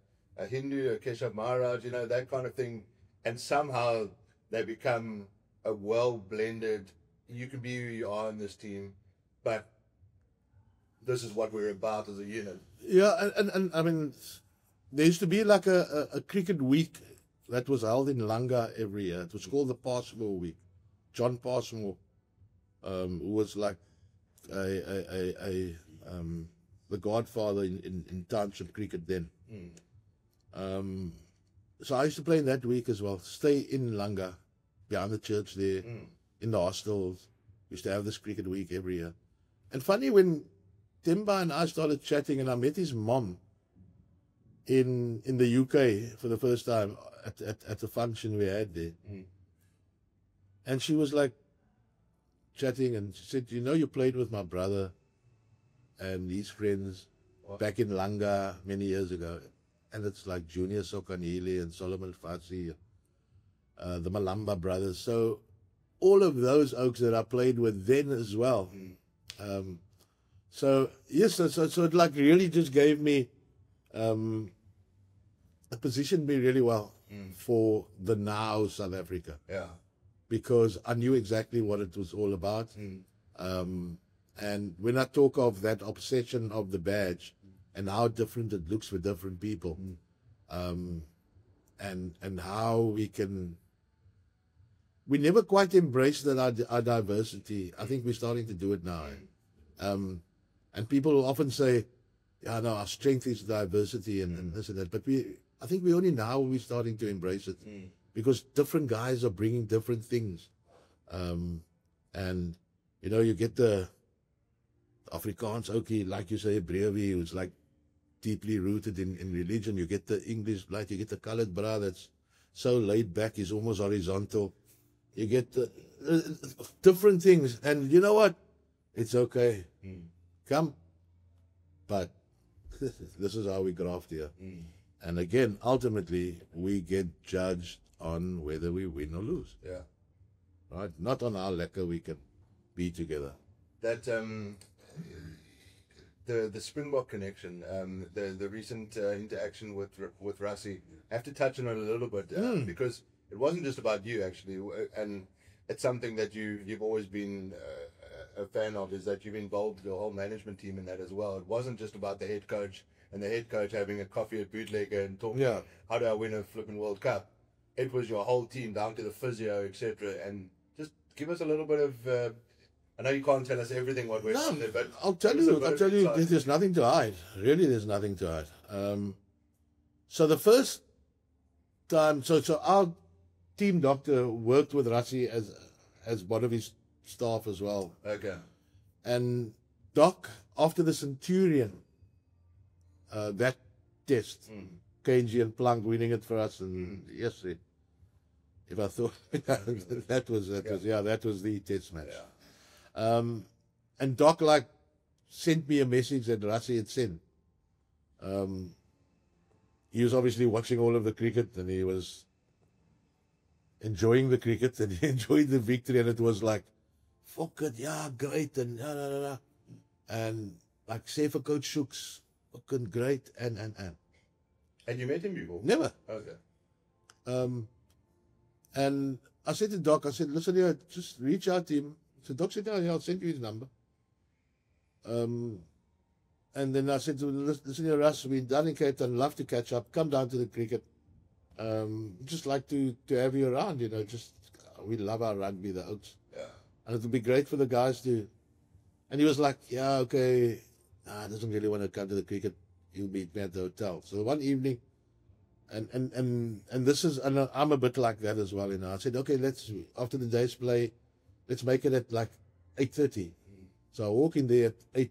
Hindu, a Keshav Maharaj, that kind of thing, and somehow they become a well-blended, you can be who you are in this team, but this is what we're about as a unit. Yeah, and I mean, there used to be like a cricket week that was held in Langa every year. It was called the Passmore Week. John Passmore, who was like the godfather in township cricket then. So I used to play in that week as well. Stay in Langa, behind the church there, in the hostels. Used to have this cricket week every year. And funny, when Timba and I started chatting, and I met his mom in the UK for the first time at the function we had there. And she was like chatting, and she said, you played with my brother and his friends back in Langa many years ago. And it's like Junior Sokanili and Solomon Fatsi, the Malamba brothers. So all of those oaks that I played with then as well. So yes, so it like really just gave me it positioned me really well for the now South Africa. Yeah. Because I knew exactly what it was all about. And when I talk of that obsession of the badge and how different it looks for different people, and how we never quite embraced our diversity. I think we're starting to do it now. And people will often say, yeah, no, our strength is diversity and this and that. But I think we only now we're starting to embrace it, because different guys are bringing different things. And, you get the Afrikaans oukie, like you say, Brevi, who's like deeply rooted in religion. You get the English blight, you get the colored bra that's so laid back, he's almost horizontal. You get the different things. And you know what? It's okay. Come. But this is how we graft here. And again, ultimately, we get judged on whether we win or lose. Yeah. Right? Not on how lekker we can be together. That the Springbok connection, the recent interaction with Rassie, I have to touch on it a little bit, because it wasn't just about you actually, and it's something that you've always been a fan of, is that you've involved the whole management team in that as well. It wasn't just about the head coach and the head coach having a coffee at Bootlegger and talking, how do I win a flipping World Cup? It was your whole team down to the physio, etc. And just give us a little bit of. I know you can't tell us everything what we're on there, but I'll tell you, there's nothing to hide. Really, there's nothing to hide. So the first time, so our team doctor worked with Rassie as one of his staff as well. Okay. And Doc, after the Centurion, that test, KNG and Plank winning it for us, and yes, if I thought that was the test match. Yeah. And Doc sent me a message that Rassie had sent. He was obviously watching all of the cricket, and he was enjoying the cricket and he enjoyed the victory, and it was like, fuck it, yeah, great, and and like say for Coach Shooks, fucking great, and. And you met him before? Never. Okay. And I said to Doc, I said, listen here, just reach out to him. So Doc said, yeah, I'll send you his number. And then I said to him, listen here, Russ, we're down in Cape Town, love to catch up, come down to the cricket. Just like to have you around, you know, just, we love our rugby, the Oaks. Yeah. And it would be great for the guys to, and he was like, yeah, okay, he doesn't really want to come to the cricket. He'll meet me at the hotel. So one evening, and this is, and I'm a bit like that as well, you know. I said, okay, let's, after the day's play, let's make it at like 8:30. So I walk in there at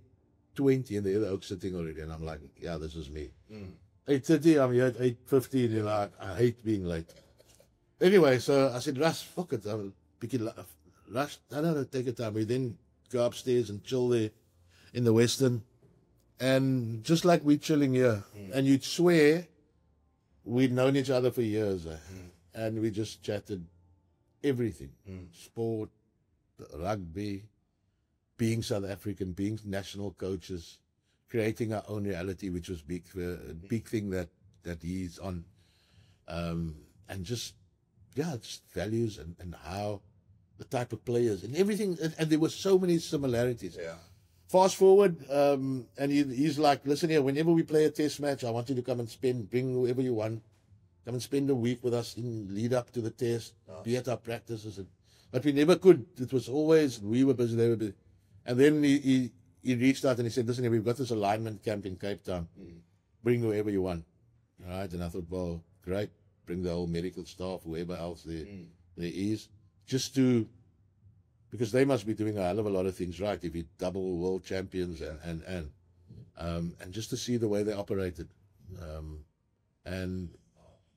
8:20 and the other Oaks sitting already. And I'm like, yeah, this is me. 8:30, I'm here at 8:15. You know, I hate being late. Anyway, so I said, Russ, fuck it. I'll pick it. Russ, I don't know, take your time. We then go upstairs and chill there in the Western. And just like we're chilling here, and you'd swear we'd known each other for years. And we just chatted everything. Sport, rugby, being South African, being national coaches, creating our own reality, which was a big thing that he's on. And just values and how the type of players and everything. And there were so many similarities. Yeah. Fast forward, and he's like, listen here, whenever we play a test match, I want you to come and bring whoever you want. Come and spend a week with us in lead up to the test, be at our practices. But we never could. It was always, we were busy, they were busy. And then he reached out and he said, listen here, we've got this alignment camp in Cape Town. Bring whoever you want. All right. And I thought, well, great. Bring the whole medical staff, whoever else there is, just to, because they must be doing a hell of a lot of things right if you're double world champions and just to see the way they operated. And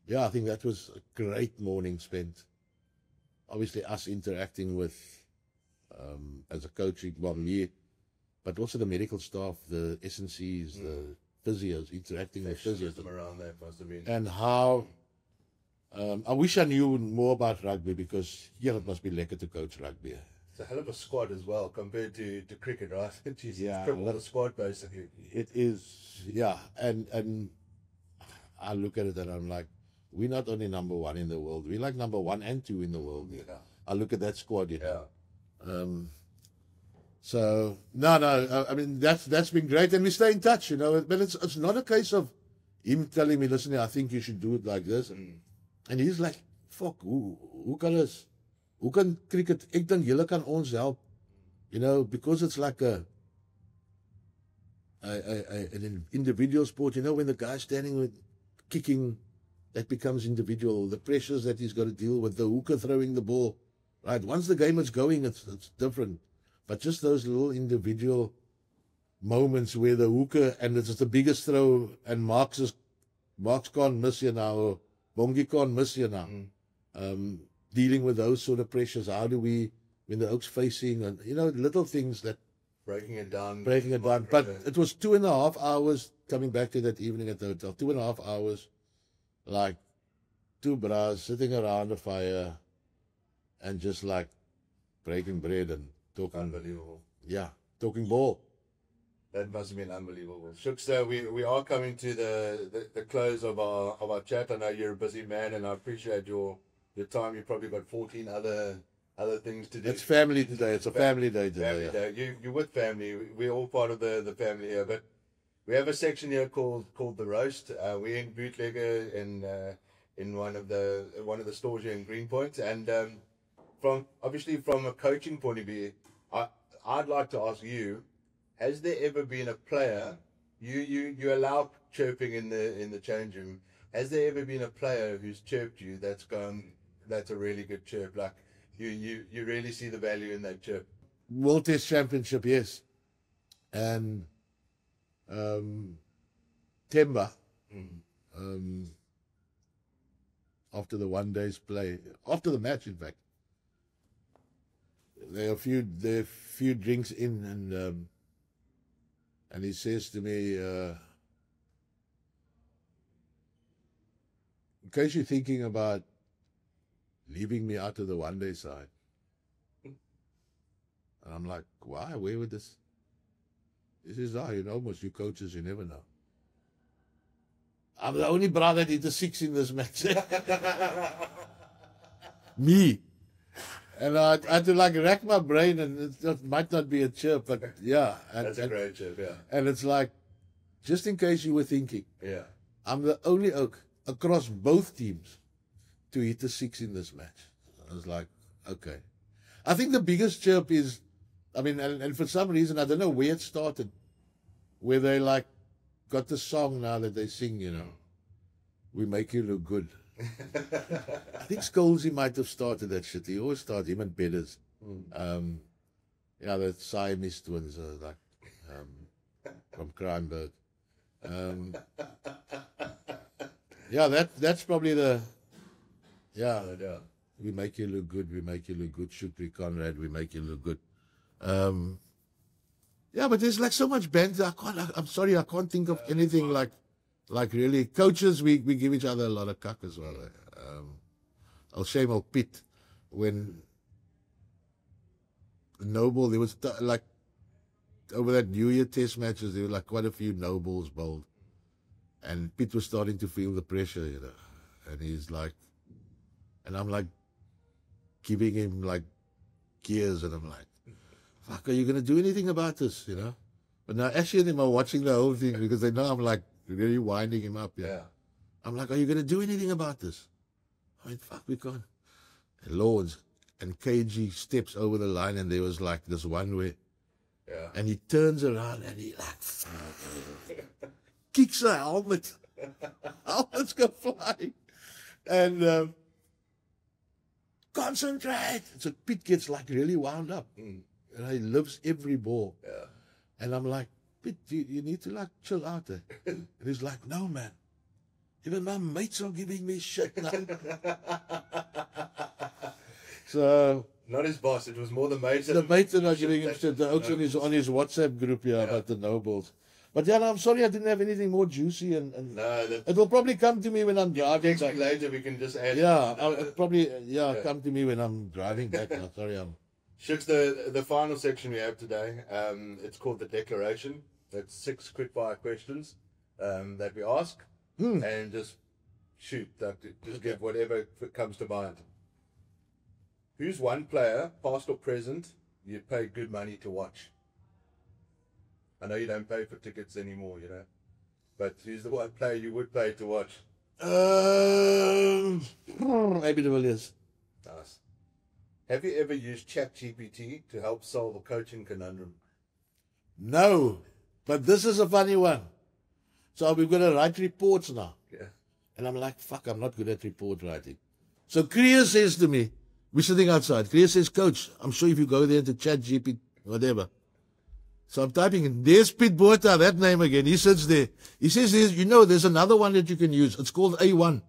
yeah, I think that was a great morning spent. Obviously us interacting with, as a coach, well, me, but also the medical staff, the SNCs, the physios, interacting with physios. Around that must have been. And how, I wish I knew more about rugby because, yeah, it must be lekker to coach rugby. It's a hell of a squad as well compared to cricket, right? Jeez, Yeah, it's triple the squad basically. It is, yeah. And I look at it and I'm like, we're not only number one in the world, we're like number 1 and 2 in the world. Yeah. I look at that squad, you know. Yeah. So no, I mean that's been great, and we stay in touch, you know. But it's not a case of him telling me, listen, I think you should do it like this, and he's like, fuck, hoe kan cricket? Ek dink julle kan ons help, you know, because it's like an individual sport, you know. When the guy's standing with kicking, that becomes individual. The pressures that he's got to deal with, the hooker throwing the ball, right? Once the game is going, it's different. But just those little individual moments where the hooker, and it's the biggest throw, and Marks can't miss you now, or Bongi can't miss you now. Dealing with those sort of pressures, how do we, when the Oaks facing, and you know, little things that breaking it down. But it was 2.5 hours coming back to that evening at the hotel. 2.5 hours, like two bras sitting around a fire, and just like breaking bread and talking. Unbelievable. Yeah, talking ball. That must have been unbelievable. Shooks, we are coming to the close of our chat. I know you're a busy man, and I appreciate your time. You've probably got 14 other things to do. It's family today. It's a family day today. Family day. You're with family. We're all part of the family here. But we have a section here called the roast. We're in Bootlegger in one of the stores here in Greenpoint, and from a coaching point of view, I'd like to ask you: has there ever been a player you allow chirping in the change room? Has there ever been a player who's chirped you that's a really good chirp? Like you really see the value in that chirp. World Test Championship, yes, and Temba. After the 1 day's play, after the match, in fact, there are a few drinks in, and he says to me, in case you're thinking about leaving me out of the one-day side. And I'm like, why? Where would this? He says, you coaches, you never know. I'm the only brother that hit a 6 in this match. Me. And I had to like rack my brain, and it might not be a chirp, but yeah. That's a great chirp, yeah. And it's like, just in case you were thinking, Yeah. I'm the only oak across both teams to hit a 6 in this match. I was like, okay. I think the biggest chirp is, and for some reason, I don't know where it started, where they like got the song now that they sing, we make you look good. I think Scholesy might have started that shit. He always started, him and Bedders. The Siamese twins, from Kreinberg. That's probably the, we make you look good, Shukri Conrad, we make you look good. But there's like so much banter. I'm sorry, I can't think of anything like really. Coaches, we give each other a lot of cuck as well. I'll shame old Pitt when Noble, there was like over that New Year test matches, there were like quite a few no balls bowled. And Pitt was starting to feel the pressure, And he's like, and I'm like giving him like gears, and I'm like, fuck, are you going to do anything about this, But now Ashley and him are watching the whole thing because they know I'm like really winding him up. Yeah. I'm like, are you going to do anything about this? I mean, fuck, we can't. And Lords and KG steps over the line, and there was like this one way. Yeah. And he turns around and he like kicks a helmet. Helmets go flying. And concentrate. So Pitt gets like really wound up. And he loves every ball. Yeah. And I'm like, Pitt, you need to like chill out there. And he's like, no, man. Even my mates are giving me shit now. So not his boss, it was more the mates. The mates are not giving him shit. The Oaks on his WhatsApp group about the Nobles. But yeah, no, I'm sorry I didn't have anything more juicy, and no, it will probably come to me when I'm driving. Next week later we can just add. Yeah, it'll probably come to me when I'm driving back. Now. Sorry, Shooks, the final section we have today. It's called the declaration. It's 6 quick-fire questions that we ask, and just shoot. Just give whatever comes to mind. Who's one player, past or present, you'd pay good money to watch? I know you don't pay for tickets anymore, but who's the one player you would pay to watch? Maybe the Villiers. Nice. Have you ever used ChatGPT to help solve a coaching conundrum? No, but this is a funny one. So we've got to write reports now. Yeah. And I'm like, fuck, I'm not good at report writing. So Kriya says to me, we're sitting outside. Kriya says, Coach, I'm sure if you go there to ChatGPT, whatever. So I'm typing in, there's Piet Botha, that name again. He sits there. He says, there's another one that you can use. It's called A1.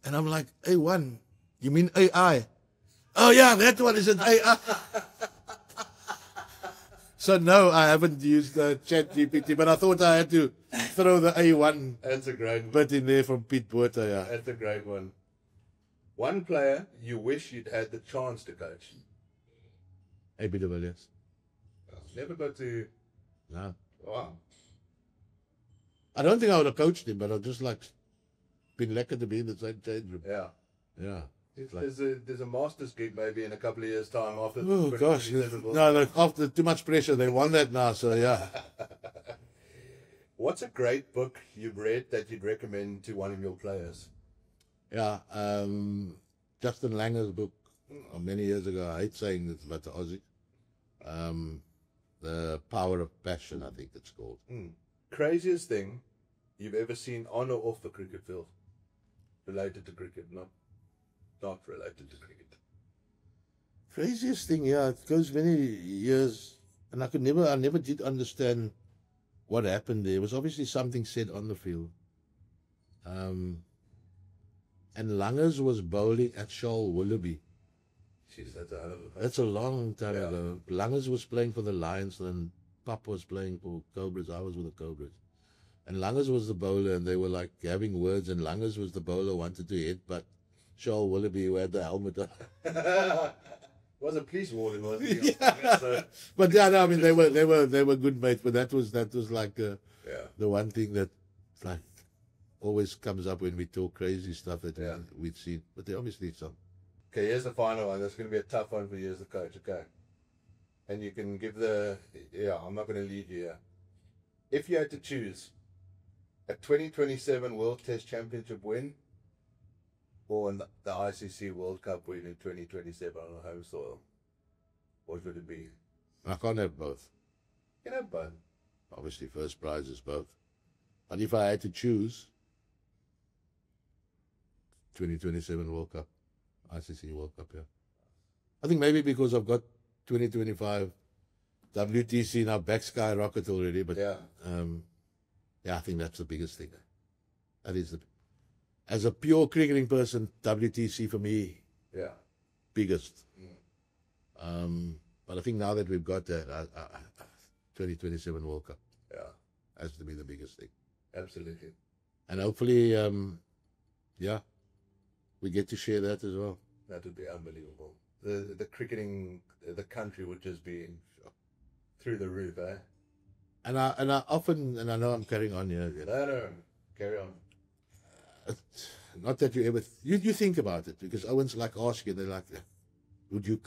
And I'm like, A1? You mean AI? Oh, yeah, that one is an AI. So, no, I haven't used ChatGPT, but I thought I had to throw the A1 That's a great bit in there from Piet Botha, yeah. That's a great one. One player you wish you'd had the chance to coach? AB de Villiers. Never got to... No. Wow. I don't think I would have coached him, but I've just like been lekker to be in the same change room. Yeah. Yeah. There's a master's gig maybe in a couple of years' time after. Oh gosh, no, after too much pressure, they won that now. So yeah. What's a great book you've read that you'd recommend to one of your players? Yeah, Justin Langer's book many years ago. I hate saying this about the Aussie. The Power of Passion, I think it's called. Craziest thing you've ever seen on or off the cricket field, related to cricket, not related to cricket. Craziest thing, yeah, it goes many years, and I never did understand what happened there. It was obviously something said on the field. And Langers was bowling at Shoal Willoughby. Jeez, that's a long time ago. Langers was playing for the Lions, and Pap was playing for Cobras. I was with the Cobras. And Langers was the bowler, and they were like having words, and Langers was the bowler, wanted to hit, but Charles Willoughby who had the helmet on. It was a police warning, wasn't it? Yeah. So, But yeah, no, I mean they were good mates. But that was like the one thing that like always comes up when we talk crazy stuff that we'd seen. But they obviously some. okay, here's the final one. This is going to be a tough one for you as the coach. Okay, and you can give I'm not going to lead you here. If you had to choose a 2027 World Test Championship win, or the ICC World Cup win in 2027 on home soil, what would it be? I can't have both. You can have both. Obviously, first prize is both. But if I had to choose, 2027 World Cup, ICC World Cup, yeah. I think maybe because I've got 2025 WTC now back skyrocket already, but I think that's the biggest thing. That is as a pure cricketing person, WTC for me, biggest. But I think now that we've got that, 2027 World Cup, has to be the biggest thing. Absolutely. And hopefully, we get to share that as well. That would be unbelievable. The cricketing, the country would just be through the roof, eh? And I often, and I know I'm carrying on here. No, carry on. Not that you ever, you think about it, because Owens like asking, they're like, would you,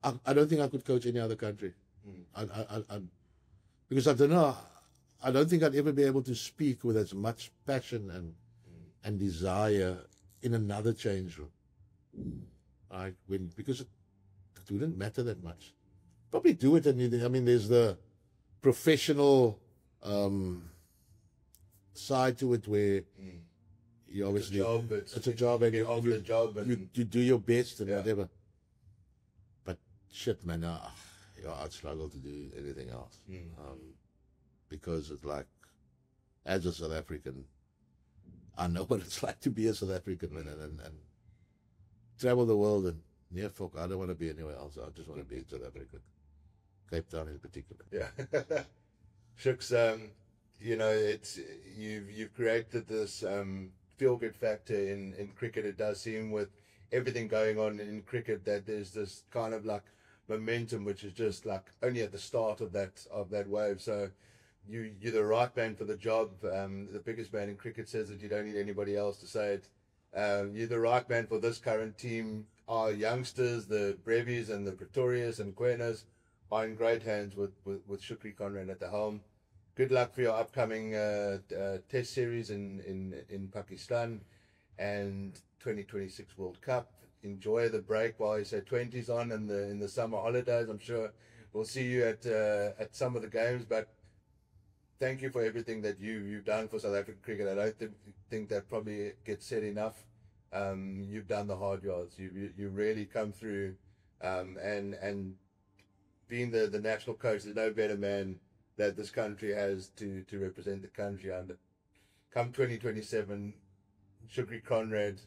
I don't think I could coach any other country. Because I don't know, I don't think I'd ever be able to speak with as much passion and desire in another change room. Because it wouldn't matter that much. Probably do it, and I mean, there's the professional side to it where you obviously it's a job, and you do your best and whatever. But shit, man, I'd struggle to do anything else because it's like, as a South African, I know what it's like to be a South African, man, and travel the world and I don't want to be anywhere else. I just want to be in South Africa, Cape Town in particular. Yeah, Shooks, it's you've created this feel-good factor in cricket. It does seem with everything going on in cricket that there's this kind of like momentum, which is just like only at the start of that wave. So you're the right man for the job. The biggest man in cricket says that you don't need anybody else to say it. You're the right man for this current team. Our youngsters, the Brevis and the Pretorius and Quenas, are in great hands with Shukri Conrad at the helm. Good luck for your upcoming Test series in Pakistan and 2026 World Cup. Enjoy the break while you say 20s on and in the summer holidays. I'm sure we'll see you at some of the games, but thank you for everything that you've done for South African cricket. I don't think that probably gets said enough. You've done the hard yards. You really come through, and being the national coach, there's no better man that this country has to represent the country under. Come 2027, Shukri Conrad,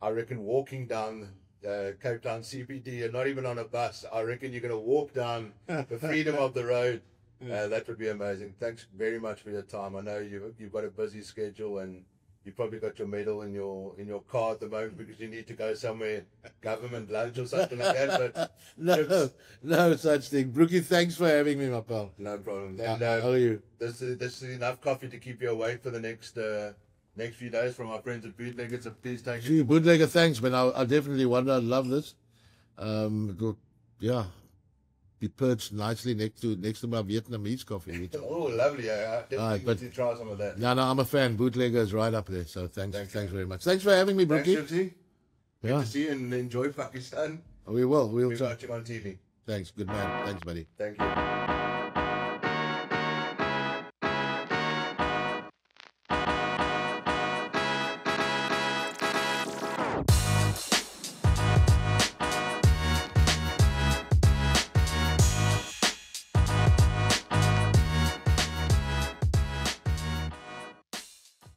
I reckon walking down Cape Town CBD and not even on a bus. I reckon you're going to walk down the freedom of the road. That would be amazing. Thanks very much for your time. I know you've got a busy schedule and you've probably got your medal in your car at the moment because you need to go somewhere, government lunch or something like that. But no such thing. Brookie, thanks for having me, my pal. No problem. And, how are you? This is enough coffee to keep you awake for the next few days from our friends at Bootlegger. So please take it. Bootlegger, thanks, man. I definitely wonder. I love this. Be perched nicely next to my Vietnamese coffee. Oh, lovely. I definitely need to try some of that. No, I'm a fan. Bootlegger is right up there. So thanks very much. Thanks for having me, Brookie. Thanks, Gypsy. Good to see you and enjoy Pakistan. We will. We'll be watching on TV. Thanks. Good man. Thanks, buddy. Thank you.